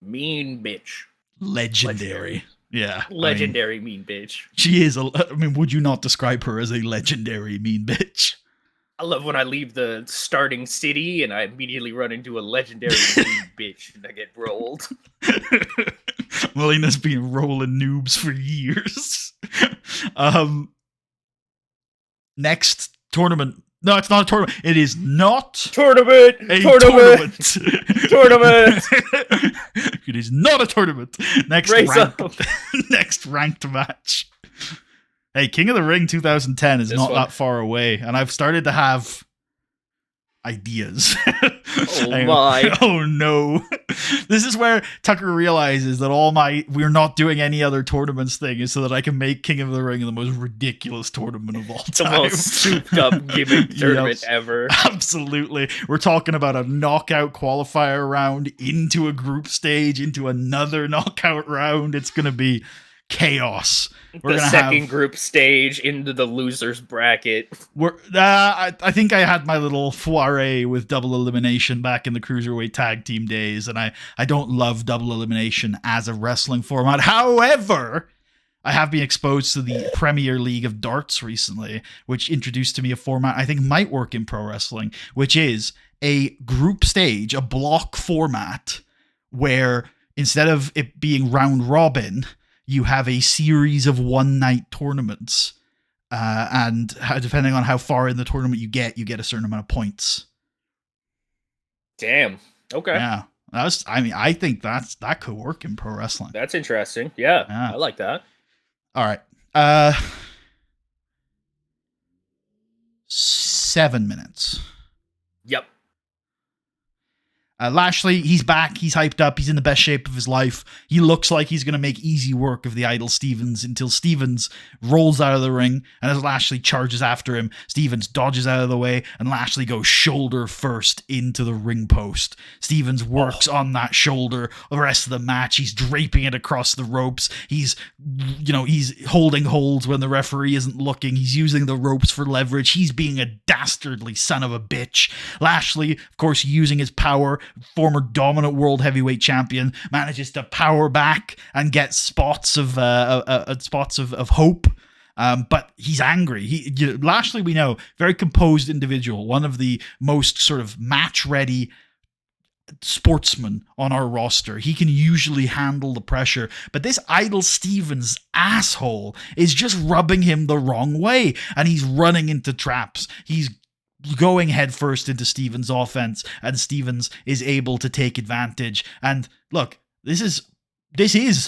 Mean bitch. Legendary. Yeah. Legendary mean bitch. She is would you not describe her as a legendary mean bitch? I love when I leave the starting city and I immediately run into a legendary mean bitch and I get rolled. Melina's been rolling noobs for years. Next tournament. No, it's not a tournament. It is not tournament. A tournament. Tournament. It is not a tournament. Next ranked match. Hey, King of the Ring 2010 is not that far away, and I've started to have ideas. Oh my. Oh no. This is where Tucker realizes that we're not doing any other tournaments thing is so that I can make King of the Ring the most ridiculous tournament of all time. The most souped up gimmick tournament ever. Absolutely. We're talking about a knockout qualifier round into a group stage, into another knockout round. It's going to be chaos. The second group stage into the losers bracket. I think I had my little foray with double elimination back in the cruiserweight tag team days, and I don't love double elimination as a wrestling format. However, I have been exposed to the Premier League of Darts recently, which introduced to me a format I think might work in pro wrestling, which is a group stage, a block format, where instead of it being round robin, you have a series of one-night tournaments, and depending on how far in the tournament you get a certain amount of points. Damn. Okay. Yeah. I think that could work in pro wrestling. That's interesting. Yeah. I like that. All right. 7 minutes. Yep. Lashley, he's back. He's hyped up. He's in the best shape of his life. He looks like he's going to make easy work of the idol Stevens until Stevens rolls out of the ring. And as Lashley charges after him, Stevens dodges out of the way and Lashley goes shoulder first into the ring post. Stevens works on that shoulder the rest of the match. He's draping it across the ropes. He's holding holds when the referee isn't looking. He's using the ropes for leverage. He's being a dastardly son of a bitch. Lashley, of course, using his power, former dominant world heavyweight champion, manages to power back and get spots of hope. But he's angry. Lashley, we know, very composed individual, one of the most sort of match-ready sportsmen on our roster. He can usually handle the pressure, but this idol Stevens asshole is just rubbing him the wrong way, and he's running into traps. He's going headfirst into Stevens' offense, and Stevens is able to take advantage. And look, this is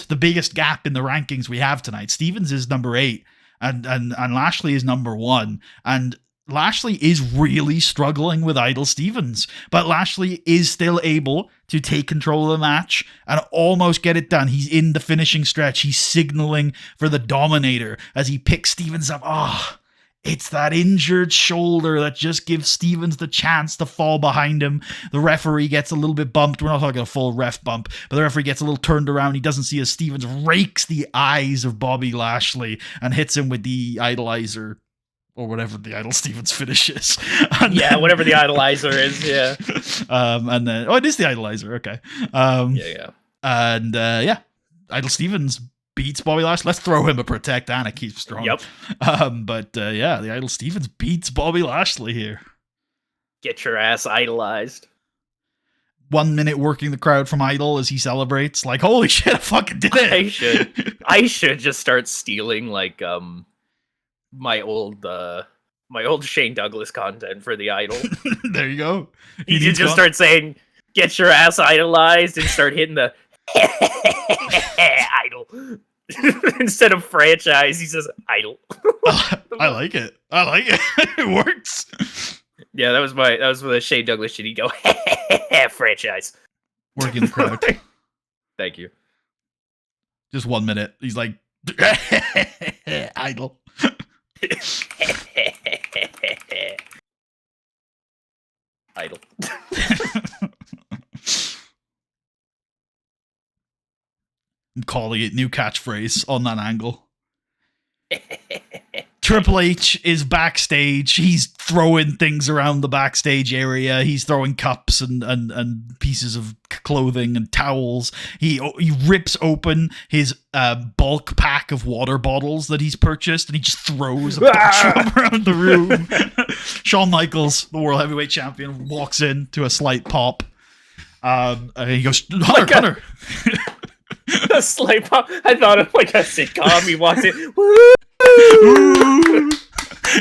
the biggest gap in the rankings we have tonight. Stevens is number 8, and Lashley is number 1, and Lashley is really struggling with idol Stevens, but Lashley is still able to take control of the match and almost get it done. He's in the finishing stretch. He's signaling for the Dominator as he picks Stevens up. It's that injured shoulder that just gives Stevens the chance to fall behind him. The referee gets a little bit bumped. We're not talking a full ref bump, but the referee gets a little turned around. He doesn't see as Stevens rakes the eyes of Bobby Lashley and hits him with the idolizer, or whatever the idol Stevens finish is. Whatever the idolizer is, yeah. And then, it is the idolizer, okay. And idol Stevens beats Bobby Lashley. Let's throw him a protect and a keep strong. Yep. The idol Stevens beats Bobby Lashley here. Get your ass idolized. 1 minute working the crowd from Idol as he celebrates. Like, holy shit, I fucking did it. I should just start stealing like my old Shane Douglas content for the Idol. There you go. You should just start saying, "Get your ass idolized," and start hitting the Idol. Instead of franchise, he says idol. I like it. I like it. It works. Yeah, that was the Shane Douglas shit. He'd go, franchise. Working the crowd. Thank you. Just 1 minute. He's like, idol. Idol. I'm calling it new catchphrase on that angle. Triple H is backstage. He's throwing things around the backstage area. He's throwing cups and pieces of clothing and towels. He rips open his bulk pack of water bottles that he's purchased, and he just throws a bunch of them around the room. Shawn Michaels, the World Heavyweight Champion, walks in to a slight pop. And he goes, Hunter. A slight pop. I thought of like a sitcom. He walks in.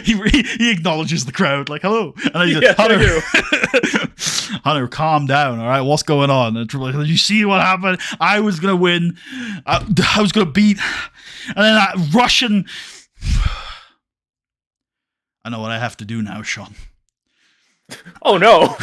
He acknowledges the crowd like hello, and then he says, Hunter, Hunter, calm down, all right, what's going on? And Triple H, did you see what happened? I was gonna win, I was gonna beat, and then that Russian. I know what I have to do now, Sean. Oh no.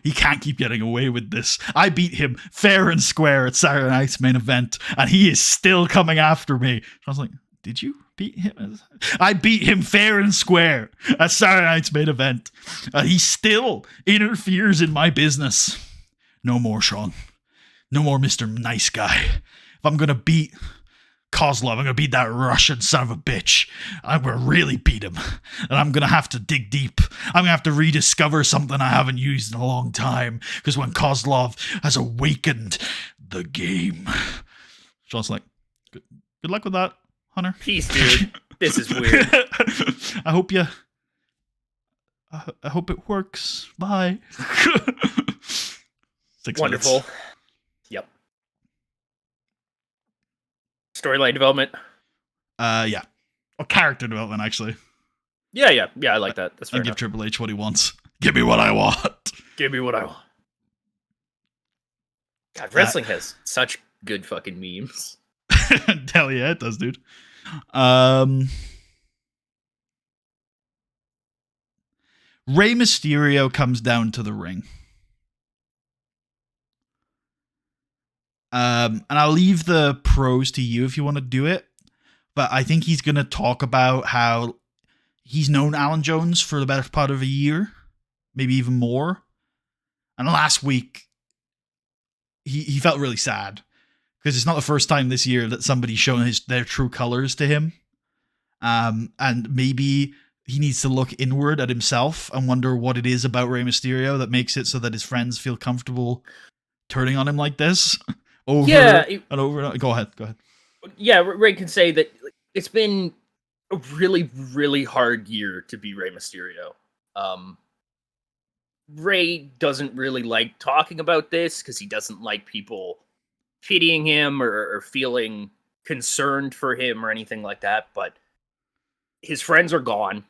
He can't keep getting away with this. I beat him fair and square at Saturday Night's main event, and he is still coming after me. I was like, did you beat him? I beat him fair and square at Saturday Night's main event, and he still interferes in my business. No more, Sean. No more Mr. Nice Guy. If I'm going to beat Kozlov, I'm going to beat that Russian son of a bitch. I'm going to really beat him. And I'm going to have to dig deep. I'm going to have to rediscover something I haven't used in a long time. Because when Kozlov has awakened the game. Sean's like, good luck with that, Hunter. Peace, dude. This is weird. I hope it works. Bye. 6 Wonderful. minutes. Yep. Storyline development. Yeah. Or character development, actually. Yeah. I like that. That's fair. And give Triple H what he wants. Give me what I want. Give me what I want. God, wrestling has such good fucking memes. Hell yeah, it does, dude. Rey Mysterio comes down to the ring. And I'll leave the pros to you if you want to do it. But I think he's going to talk about how he's known Alan Jones for the better part of a year, maybe even more. And last week, he felt really sad because it's not the first time this year that somebody's shown their true colors to him. And maybe he needs to look inward at himself and wonder what it is about Rey Mysterio that makes it so that his friends feel comfortable turning on him like this over and over. Go ahead. Yeah, Ray can say that it's been a really, really hard year to be Rey Mysterio. Ray doesn't really like talking about this because he doesn't like people pitying him or feeling concerned for him or anything like that. But his friends are gone.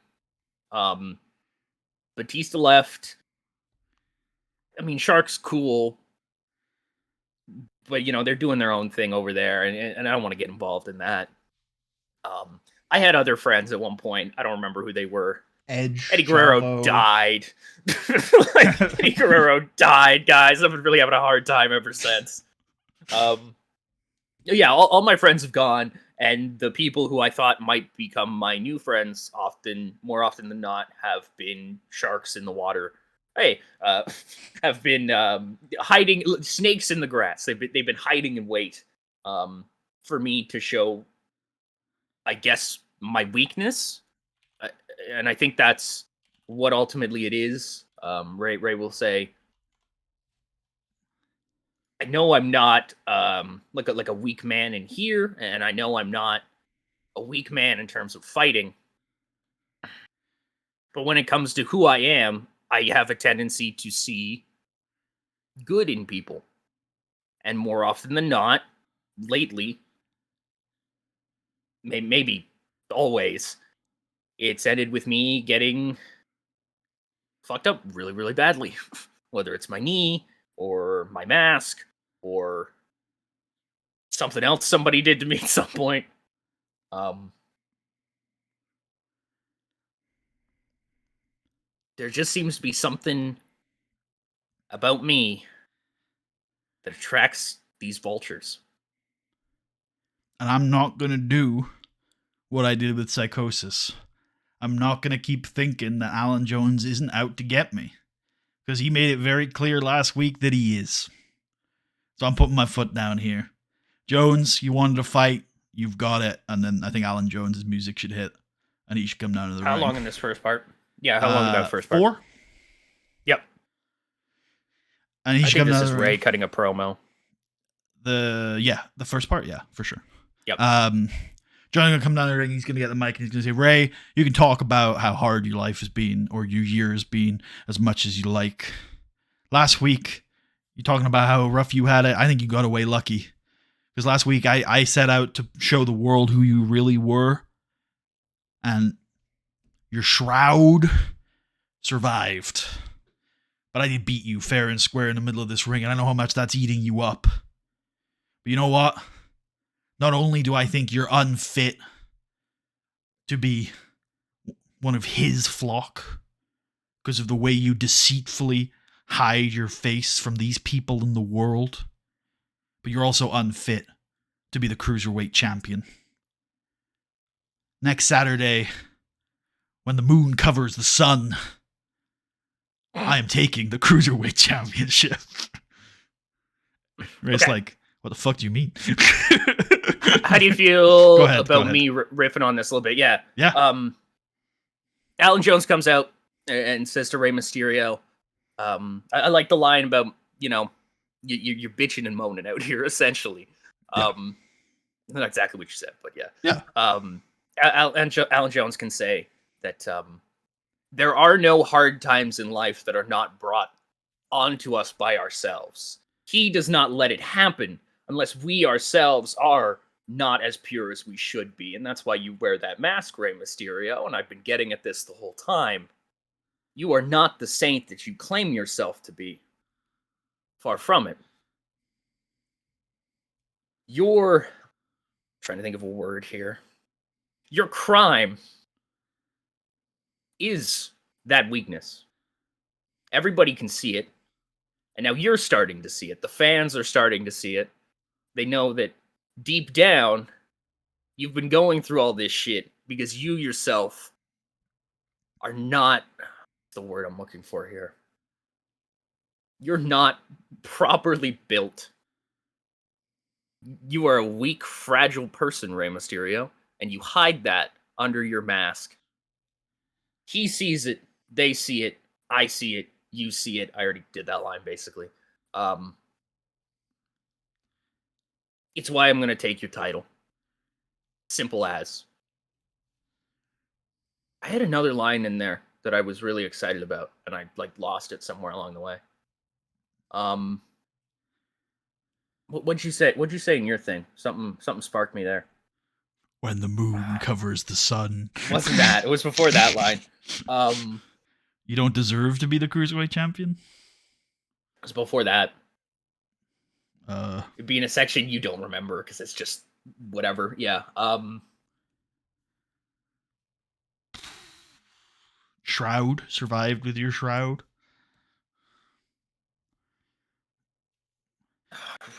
Batista left. I mean, Shark's cool, but they're doing their own thing over there, and I don't want to get involved in that. I had other friends at one point. I don't remember who they were. Eddie Guerrero died. Eddie Guerrero died, guys. I've been really having a hard time ever since. Yeah, all my friends have gone, and the people who I thought might become my new friends, more often than not, have been sharks in the water. Have been hiding snakes in the grass. They've been hiding in wait for me to show, I guess, my weakness, and I think that's what ultimately it is. Ray will say, I know I'm not like a weak man in here, and I know I'm not a weak man in terms of fighting. But when it comes to who I am, I have a tendency to see good in people. And more often than not, lately, maybe always, it's ended with me getting fucked up really, really badly. Whether it's my knee or my mask or something else somebody did to me at some point. There just seems to be something about me that attracts these vultures. And I'm not going to do what I did with Psychosis. I'm not going to keep thinking that Alan Jones isn't out to get me. Because he made it very clear last week that he is. So I'm putting my foot down here. Jones, you wanted to fight. You've got it. And then I think Alan Jones' music should hit. And he should come down to the ring. How long in this first part? Yeah, how long in that first part? 4? Yep. And he should come down to the ring. Ray cutting a promo. The first part, yeah, for sure. Yep. John's gonna come down the ring. He's gonna get the mic and he's gonna say, "Ray, you can talk about how hard your life has been or your year has been as much as you like. Last week, you're talking about how rough you had it. I think you got away lucky because last week I set out to show the world who you really were, and your shroud survived. But I did beat you fair and square in the middle of this ring, and I know how much that's eating you up. But you know what? Not only do I think you're unfit to be one of his flock because of the way you deceitfully hide your face from these people in the world, but you're also unfit to be the cruiserweight champion. Next Saturday, when the moon covers the sun, I am taking the cruiserweight championship." Ray's Okay. like, "What the fuck do you mean?" How do you feel Go ahead. about me riffing on this a little bit? Yeah. Yeah. Alan Jones comes out and says to Rey Mysterio, I like the line about, you're bitching and moaning out here, essentially. Yeah. Not exactly what you said, but yeah. Yeah. Alan Jones can say that there are no hard times in life that are not brought onto us by ourselves. He does not let it happen unless we ourselves are not as pure as we should be. And that's why you wear that mask, Rey Mysterio, and I've been getting at this the whole time. You are not the saint that you claim yourself to be. Far from it. Your... trying to think of a word here. Your crime is that weakness. Everybody can see it. And now you're starting to see it. The fans are starting to see it. They know that deep down, you've been going through all this shit because you yourself are not... what's the word I'm looking for here? You're not properly built. You are a weak, fragile person, Rey Mysterio, and you hide that under your mask. He sees it, they see it, I see it, you see it. I already did that line, basically. It's why I'm going to take your title. Simple as. I had another line in there that I was really excited about, and I lost it somewhere along the way. What'd you say? What'd you say in your thing? Something sparked me there. When the moon covers the sun. Wasn't that? It was before that line. You don't deserve to be the cruiserweight champion? It was before that. It'd be in a section you don't remember because it's just whatever. Yeah. Shroud survived with your shroud.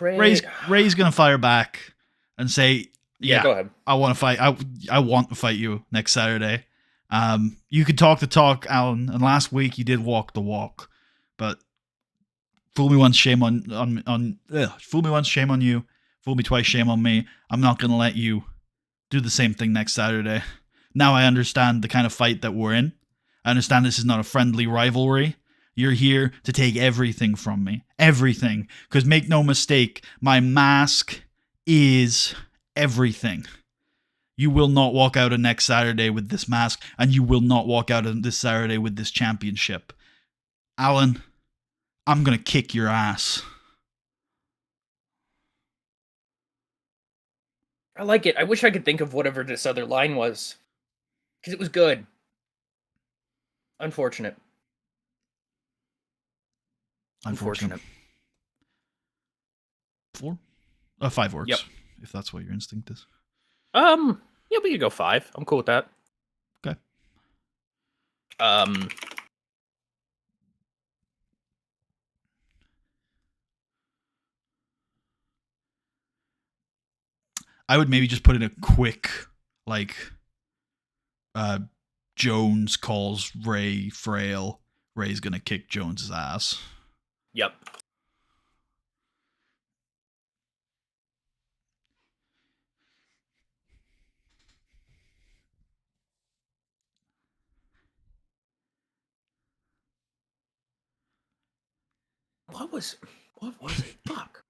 Ray's gonna fire back and say, "Yeah, go ahead. I want to fight. I want to fight you next Saturday. You could talk the talk, Alan, and last week you did walk the walk, but fool me once, shame on fool me once, shame on you. Fool me twice, shame on me. I'm not gonna let you do the same thing next Saturday. Now I understand the kind of fight that we're in. I understand this is not a friendly rivalry. You're here to take everything from me. Everything. Because make no mistake, my mask is everything. You will not walk out of next Saturday with this mask, and you will not walk out of this Saturday with this championship. Alan, I'm going to kick your ass." I like it. I wish I could think of whatever this other line was. Because it was good. Unfortunate. 4? 5 works. Yep. if that's what your instinct is. Yeah, we could go 5. I'm cool with that. Okay. I would maybe just put in a quick, like, Jones calls Ray frail. Ray's gonna kick Jones's ass. Yep. What was it? Fuck.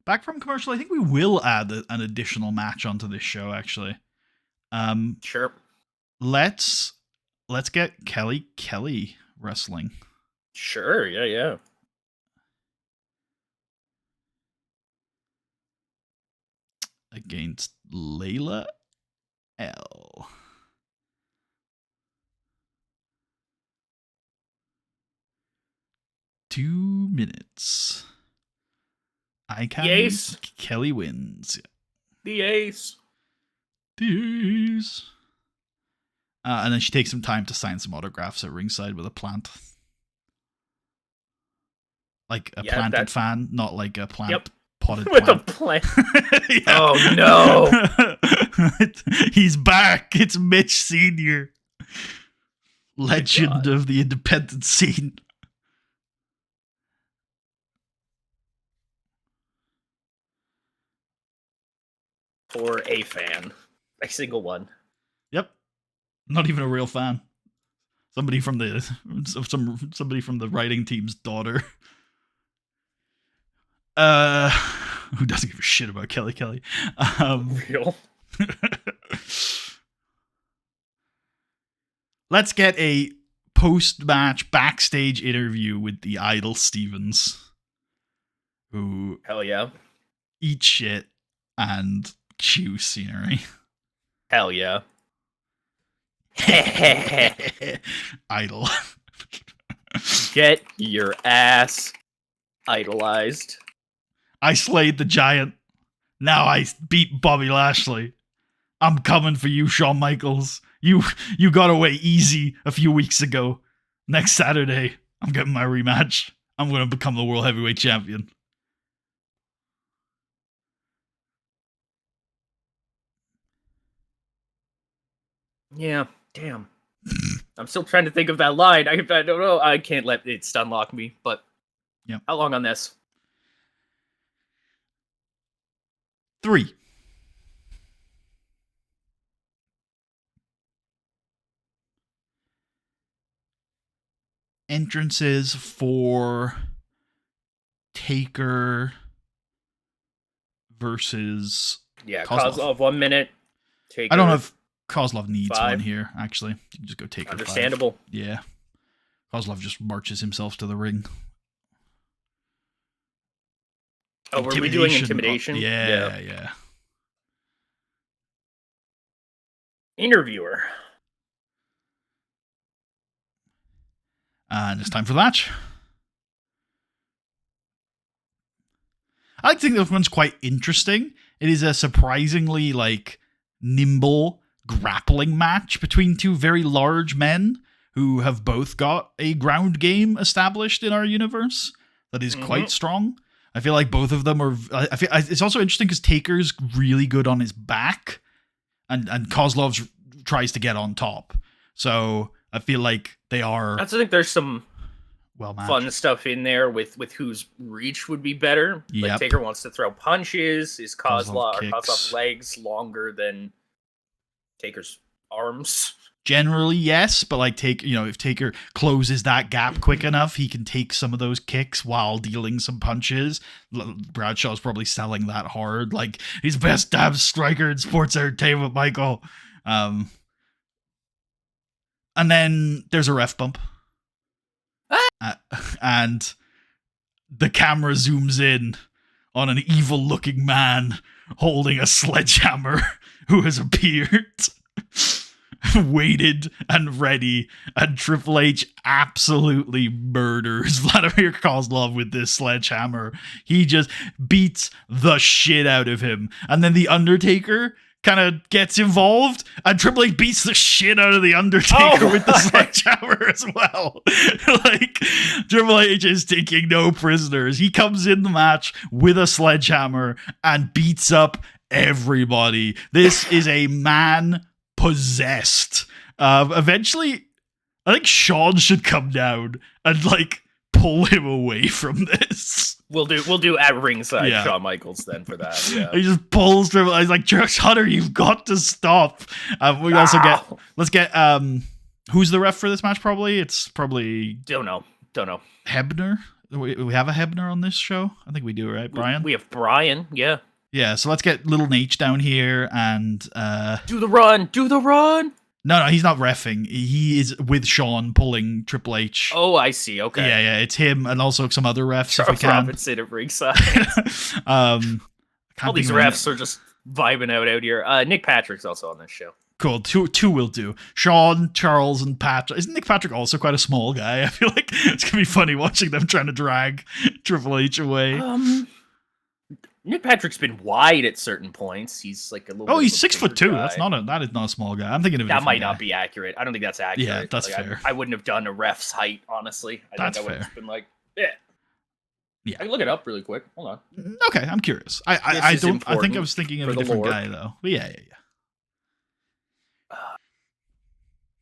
Back from commercial, I think we will add an additional match onto this show, actually. Sure. Let's get Kelly wrestling. Sure, yeah. Against Layla L. Two minutes. I can. Yes. Kelly wins. The ace. The ace. And then she takes some time to sign some autographs at ringside with a plant. Like a planted fan, not like a plant potted with plant. a plant. Oh no. He's back. It's Mitch Sr. Legend of the independent scene. For a fan. A single one. Yep. Not even a real fan. Somebody from the writing team's daughter. Who doesn't give a shit about Kelly? Real. Let's get a post-match backstage interview with the Idol Stevens, who hell yeah eat shit and chew scenery. Hell yeah. Idol. Get your ass idolized. I slayed the giant. Now I beat Bobby Lashley. I'm coming for you, Shawn Michaels. You got away easy a few weeks ago. Next Saturday, I'm getting my rematch. I'm going to become the World Heavyweight Champion. Yeah, damn. I'm still trying to think of that line. I don't know. I can't let it stunlock me, but yep. How long on this? 3. Entrances for Taker versus Kozlov 1 minute. Taker. I don't know if Kozlov needs 5. One here, actually. You can just go Taker. Understandable. 5. Yeah. Kozlov just marches himself to the ring. Oh, were we doing intimidation? Yeah. Interviewer. And it's time for the match. I like to think this one's quite interesting. It is a surprisingly nimble grappling match between two very large men who have both got a ground game established in our universe that is quite strong. I feel like both of them are. It's also interesting because Taker's really good on his back, and Kozlov tries to get on top. So I feel like they are. I think there's some fun stuff in there with whose reach would be better. Yep. Like Taker wants to throw punches. Is Kozlov's legs longer than Taker's arms? Generally, yes, but if Taker closes that gap quick enough, he can take some of those kicks while dealing some punches. Bradshaw's probably selling that hard. Like, he's best damn striker in sports entertainment, Michael. And then there's a ref bump. And the camera zooms in on an evil-looking man holding a sledgehammer who has appeared. waited and ready, and Triple H absolutely murders Vladimir Kozlov with this sledgehammer. He just beats the shit out of him. And then The Undertaker kind of gets involved, and Triple H beats the shit out of The Undertaker with the sledgehammer as well. Like, Triple H is taking no prisoners. He comes in the match with a sledgehammer and beats up everybody. This is a man possessed. Eventually, I think Sean should come down and like pull him away from this. We'll do at ringside Shawn Michaels then for that. Yeah. He just pulls him. He's like, Josh Hunter, you've got to stop. We also let's get who's the ref for this match? It's probably don't know. Hebner. We have a Hebner on this show. I think we do, right, Brian? We have Brian. Yeah. Yeah. So let's get Little Nate down here and do the run. No, he's not reffing. He is with Sean pulling Triple H. Oh, I see. Okay. Yeah, it's him and also some other refs. Charles Robinson at ringside. All these refs are just vibing out here. Nick Patrick's also on this show. Cool. Two will do. Sean, Charles, and Patrick. Isn't Nick Patrick also quite a small guy? I feel like it's gonna be funny watching them trying to drag Triple H away. Nick Patrick's been wide at certain points. He's like a little. Oh, he's 6'2". That is not a small guy. I'm thinking of that might not be accurate. I don't think that's accurate. Yeah, that's fair. I wouldn't have done a ref's height, honestly. That's fair. Fair. Been like, yeah. I can look it up really quick. Hold on. Okay, I'm curious. I think I was thinking of a different guy though. But yeah.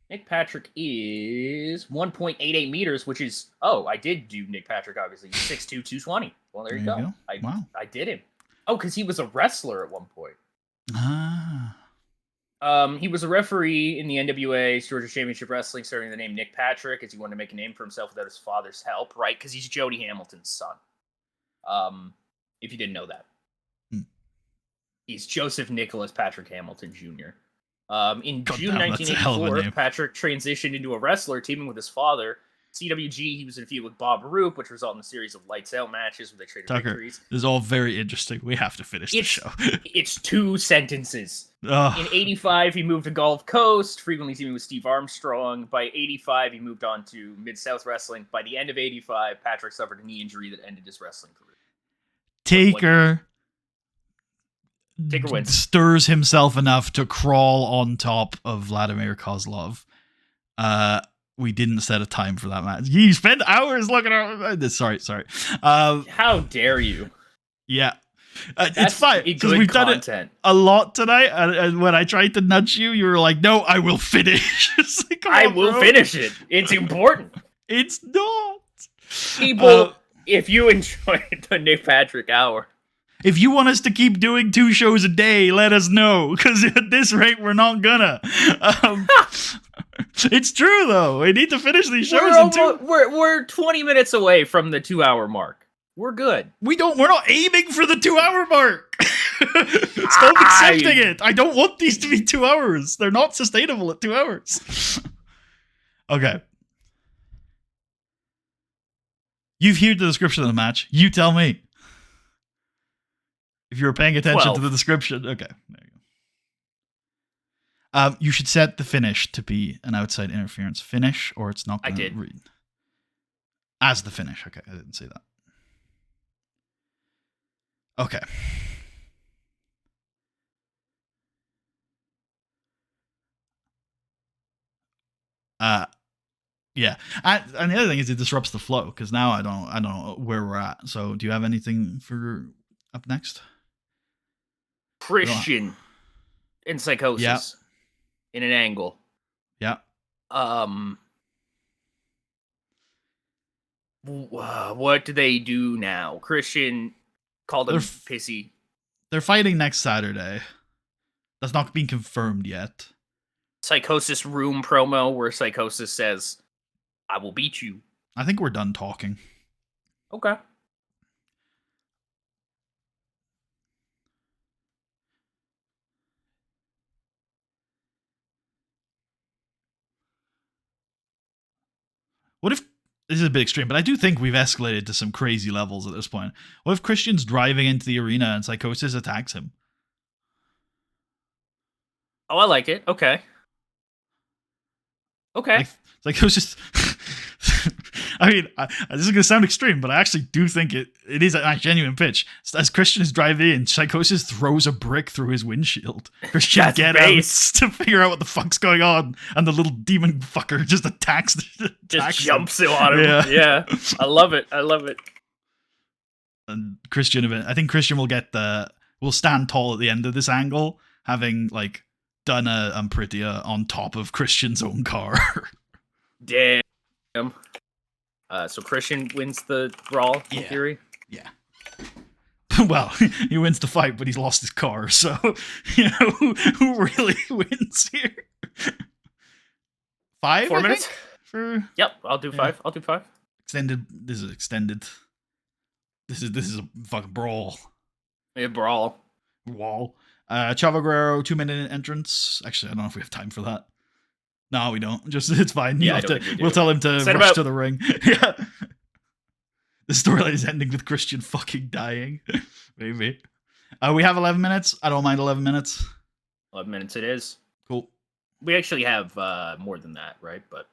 Nick Patrick is 1.88 meters, which is I did do Nick Patrick obviously. He's 6'2", 220. Well, there you go. I did him. Oh, because he was a wrestler at one point. He was a referee in the NWA Georgia Championship Wrestling, starting the name Nick Patrick, as he wanted to make a name for himself without his father's help, right? Because he's Jody Hamilton's son. If you didn't know that. He's Joseph Nicholas Patrick Hamilton Jr. In June 1984, Patrick transitioned into a wrestler, teaming with his father. CWG, he was in a feud with Bob Roop, which resulted in a series of lights out matches where they traded victories. This is all very interesting. We have to finish the show. It's 2 sentences. In 85, he moved to Gulf Coast, frequently teaming with Steve Armstrong. By 85, he moved on to Mid-South Wrestling. By the end of 85, Patrick suffered a knee injury that ended his wrestling career. Taker wins. Stirs himself enough to crawl on top of Vladimir Kozlov. We didn't set a time for that match. You spent hours looking at this. Sorry. How dare you? Yeah. It's fine because we've done it a lot tonight. And when I tried to nudge you, you were like, "No, I will finish." Like, I will finish it. It's important. It's not. People, if you enjoyed the Nick Patrick hour, if you want us to keep doing 2 shows a day, let us know. Because at this rate, we're not gonna. It's true though. We need to finish these shows. We're 20 minutes away from the 2-hour mark. We're good. We're not aiming for the 2-hour mark. Stop accepting it. I don't want these to be 2 hours. They're not sustainable at 2 hours. Okay. You've heard the description of the match. You tell me. If you were paying attention to the description. Okay. There you go. You should set the finish to be an outside interference finish, or it's not going to read. As the finish. Okay, I didn't say that. Okay. Yeah. And the other thing is it disrupts the flow, because now I don't know where we're at. So do you have anything for up next? Christian in Psychosis in an angle. Yeah. What do they do now? Christian called him pissy. They're fighting next Saturday. That's not being confirmed yet. Psychosis room promo where Psychosis says, "I will beat you." I think we're done talking. Okay. What if, this is a bit extreme, but I do think we've escalated to some crazy levels at this point. What if Christian's driving into the arena and Psychosis attacks him? Oh, I like it. Okay. Okay. Like it was just. I mean, this is gonna sound extreme, but I actually do think it is a genuine pitch. As Christian is driving in, Psychosis throws a brick through his windshield. Christian That's get base. out to figure out what the fuck's going on, and the little demon fucker just attacks. Just jumps on him. Yeah. I love it. I love it. And Christian, I think Christian will stand tall at the end of this angle, having like done a Ampritia on top of Christian's own car. Damn. So Christian wins the brawl in theory. Yeah. Well, he wins the fight, but he's lost his car. So, you know, who really wins here? 5? 4 minutes. Yep, I'll do 5. I'll do 5. Extended. This is extended. This is a fucking brawl. A brawl. Wall. Chavo Guerrero 2-minute entrance. Actually, I don't know if we have time for that. No, we don't. Just it's fine. We'll tell him to rush to the ring. Yeah. The storyline is ending with Christian fucking dying. Maybe. We have 11 minutes. I don't mind 11 minutes. 11 minutes it is. Cool. We actually have more than that, right? But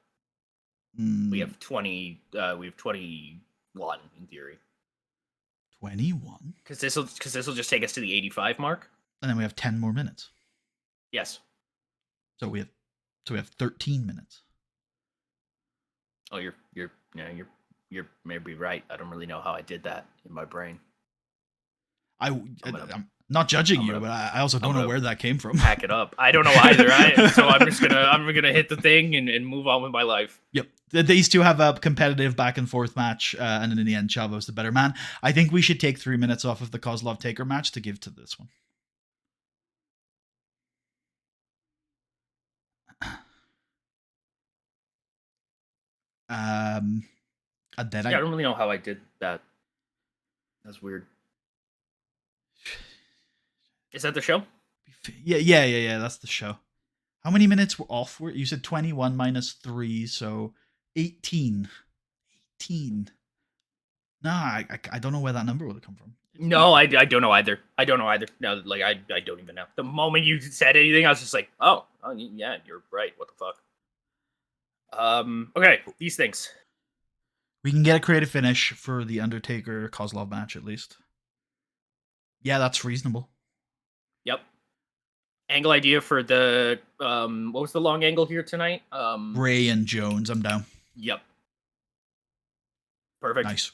we have 20. We have 21 in theory. 21. Because this will just take us to the 85 mark. And then we have 10 more minutes. Yes. So we have 13 minutes. Oh, you're maybe right. I don't really know how I did that in my brain. I'm not judging you, but I also don't know where that came from. Pack it up. I don't know either. So I'm gonna hit the thing and move on with my life. Yep. These two have a competitive back and forth match, and then in the end, Chavo's the better man. I think we should take 3 minutes off of the Kozlov Taker match to give to this one. And then I don't really know how I did that. That's weird. Is that the show? Yeah. That's the show. How many minutes were off? You said 21 minus 3, so 18. 18. No, I don't know where that number would have come from. No, I don't know either. I don't know either. No, like I don't even know. The moment you said anything, I was just like, oh yeah, you're right. What the fuck? Okay, these things. We can get a creative finish for the Undertaker Kozlov match at least. Yeah, that's reasonable. Yep. Angle idea for the what was the long angle here tonight? Ray and Jones, I'm down. Yep. Perfect. Nice.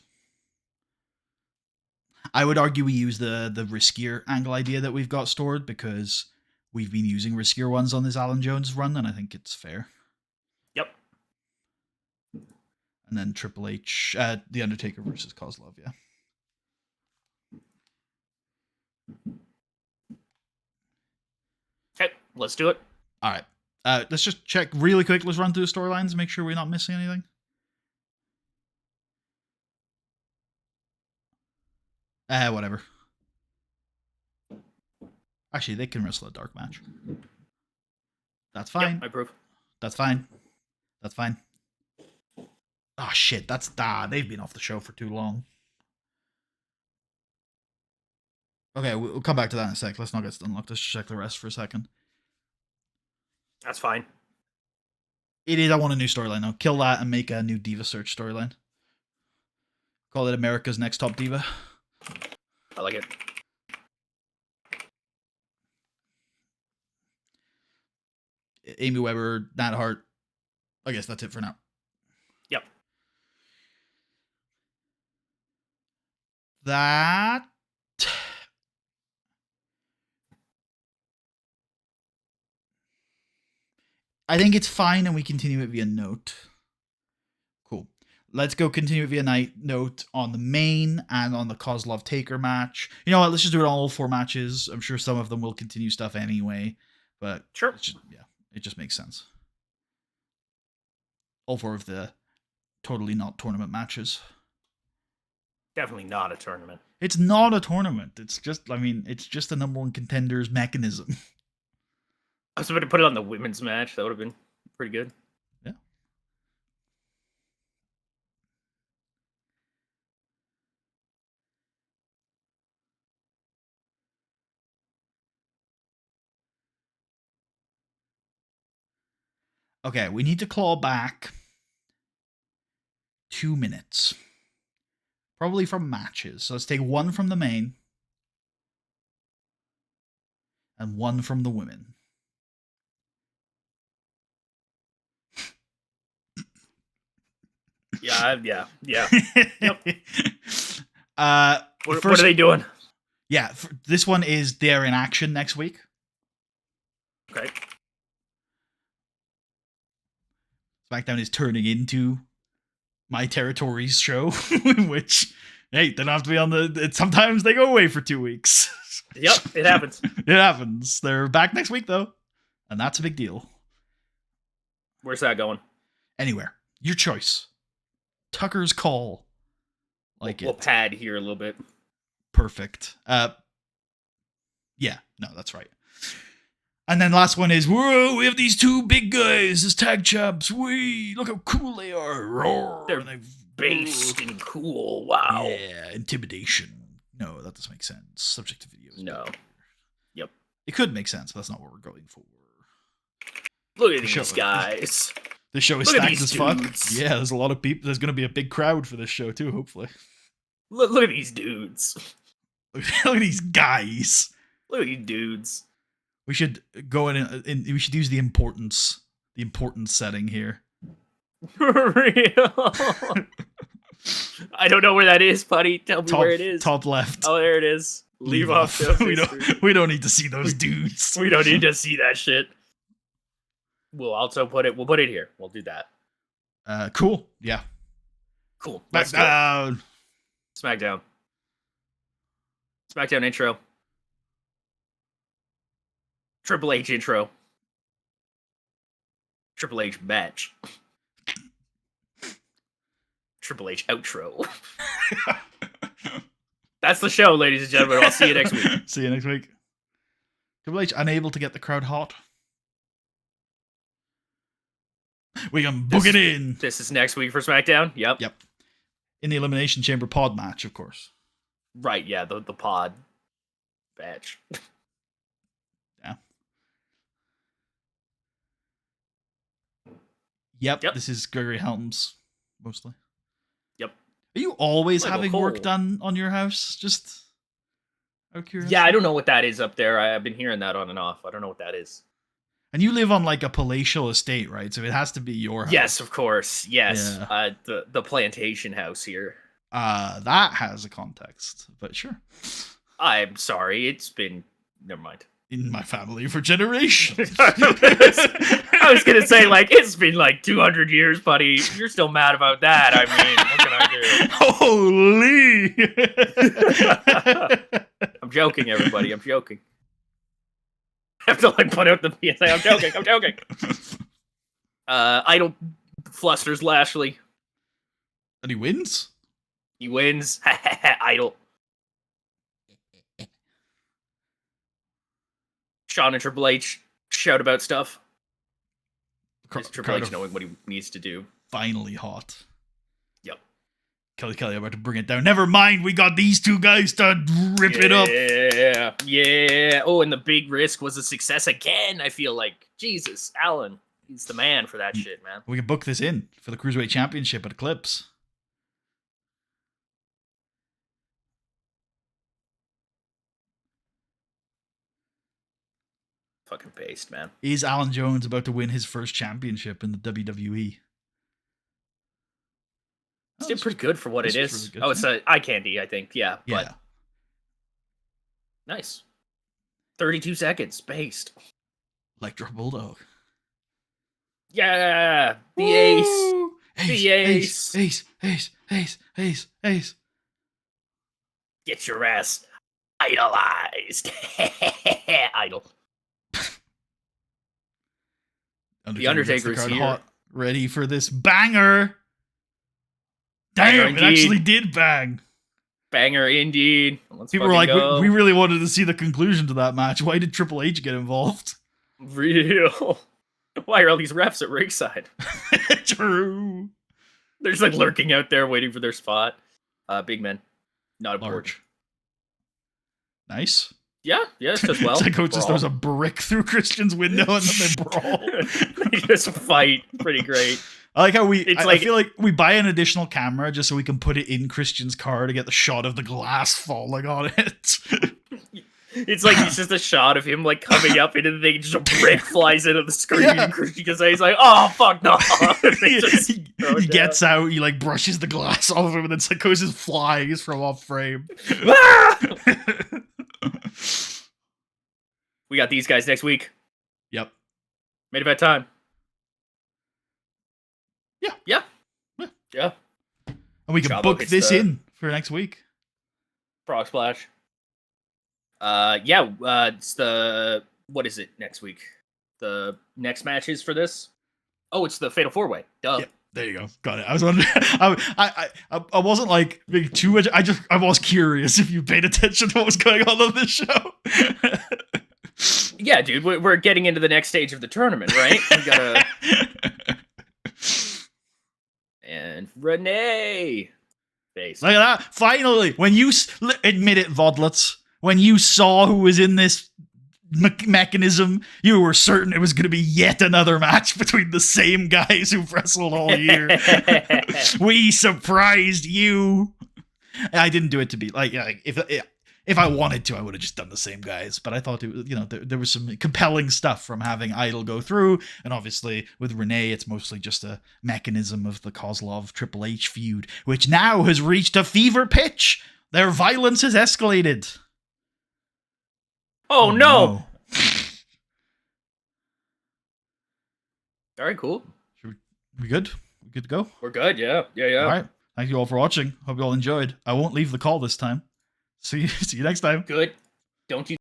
I would argue we use the riskier angle idea that we've got stored because we've been using riskier ones on this Alan Jones run, and I think it's fair. Yep. And then Triple H, The Undertaker versus Kozlov, yeah. Okay, let's do it. All right. Let's just check really quick. Let's run through the storylines, make sure we're not missing anything. Whatever. Actually, they can wrestle a dark match. That's fine. Yep, I approve. That's fine. That's fine. Oh shit, they've been off the show for too long. Okay, we'll come back to that in a sec. Let's not get unlocked. Let's check the rest for a second. That's fine. It is. I want a new storyline now. Kill that and make a new Diva Search storyline. Call it America's Next Top Diva. I like it. Amy Weber, Nat Hart. I guess that's it for now. Yep. That. I think it's fine and we continue it via note. Cool. Let's go continue it via note on the main and on the Kozlov Taker match. You know what? Let's just do it on all 4 matches. I'm sure some of them will continue stuff anyway. But sure. It just makes sense. All 4 of the totally not tournament matches. Definitely not a tournament. It's not a tournament. It's just the number 1 contender's mechanism. I was about to put it on the women's match. That would have been pretty good. Yeah. Okay, we need to claw back 2 minutes. Probably from matches. So let's take one from the main. And one from the women. Yeah. Yep. What are they doing? Yeah, this one is they're in action next week. Okay. SmackDown is turning into My Territories show, which, hey, they don't have to be on the. Sometimes they go away for 2 weeks. Yep, it happens. It happens. They're back next week, though, and that's a big deal. Where's that going? Anywhere. Your choice. Tucker's Call. We'll pad here a little bit. Perfect. Yeah, no, that's right. And then the last one is, whoa, we have these two big guys as tag champs. Look how cool they are. Roar. They're based and cool. Wow. Yeah, intimidation. No, that doesn't make sense. Subject to videos. No. Yep. It could make sense, but that's not what we're going for. Look at these guys. The show is stacked as fuck. Yeah, there's a lot of people. There's going to be a big crowd for this show, too, hopefully. Look at these dudes. Look at these guys. Look at these dudes. We should go in we should use the importance setting here. For real. I don't know where that is, buddy. Tell me where it is. Top left. Oh, there it is. Leave off. We don't need to see those dudes. We don't need to see that shit. We'll also put it here. We'll do that. Cool. Yeah. Cool. Let's go. SmackDown. SmackDown intro. Triple H intro. Triple H match. Triple H outro. That's the show, ladies and gentlemen. I'll see you next week. See you next week. Triple H unable to get the crowd hot. We can book it in. This is next week for SmackDown. Yep. In the Elimination Chamber pod match, of course. Right, yeah, the pod match. Yeah. Yep. This is Gregory Helms, mostly. Yep. Are you always having work done on your house? Just out of curiosity? Yeah, I don't know what that is up there. I've been hearing that on and off. I don't know what that is. And you live on like a palatial estate, right? So it has to be your house. Yes, of course. Yes. Yeah. The plantation house here. That has a context, but sure. I'm sorry. It's been... Never mind. In my family for generations. I was going to say, like, it's been like 200 years, buddy. You're still mad about that. I mean, what can I do? Holy! I'm joking, everybody. I'm joking. I have to, like, put out the PSA. I'm joking. Idol flusters Lashley. And he wins? He wins. Idol. Shawn and Triple H shout about stuff. Triple H knowing what he needs to do. Finally hot. Yep. Kelly about to bring it down. Never mind, we got these two guys to rip it up. Yeah. Oh, and the big risk was a success again, I feel like. Jesus, Alan. He's the man for that shit, man. We can book this in for the Cruiserweight Championship at Eclipse. Fucking based, man. Is Alan Jones about to win his first championship in the WWE? It's still pretty good for what it is. Really it's eye candy, I think. Yeah. But nice. 32 seconds. Based. Electro Bulldog. Yeah. The ace. The ace. Get your ass idolized. Idol. The Undertaker's here. Hot, ready for this banger. Damn, it actually did bang. Banger indeed. People were like, we really wanted to see the conclusion to that match. Why did Triple H get involved? Real. Why are all these refs at ringside? True. They're just like lurking out there waiting for their spot. Big men. Not important. Large. Nice. Yeah, it's just well. Psycho just throws a brick through Christian's window and then they brawl. They just fight. Pretty great. I like how I feel like we buy an additional camera just so we can put it in Christian's car to get the shot of the glass falling on it. It's like it's just a shot of him like coming up into the thing, just a brick flies into the screen, and Christian goes, he's like, "Oh fuck no!" He gets out, he like brushes the glass off him, and then Psycho's just flies from off frame. We got these guys next week. Yep. Main event time. Yeah. And we can Chavo book hits this the- in for next week. Frog Splash. It's the what is it next week? The next matches for this? Oh, it's the Fatal 4-Way. Duh. Yep. There you go. Got it. I was wondering. I wasn't like being too much. I was curious if you paid attention to what was going on this show. Yeah, dude, we're getting into the next stage of the tournament, right? We gotta. And Renee. Face. Look at that. Finally, when you admit it, Vodlets, when you saw who was in this mechanism, you were certain it was going to be yet another match between the same guys who've wrestled all year. We surprised you. I didn't do it to be like if I wanted to, I would have just done the same guys. But I thought it was, there was some compelling stuff from having Idol go through, and obviously with Renee, it's mostly just a mechanism of the Kozlov Triple H feud, which now has reached a fever pitch. Their violence has escalated. Oh no! All right, cool. We good? We good to go? We're good. Yeah. All right. Thank you all for watching. Hope you all enjoyed. I won't leave the call this time. See you next time. Good. Don't you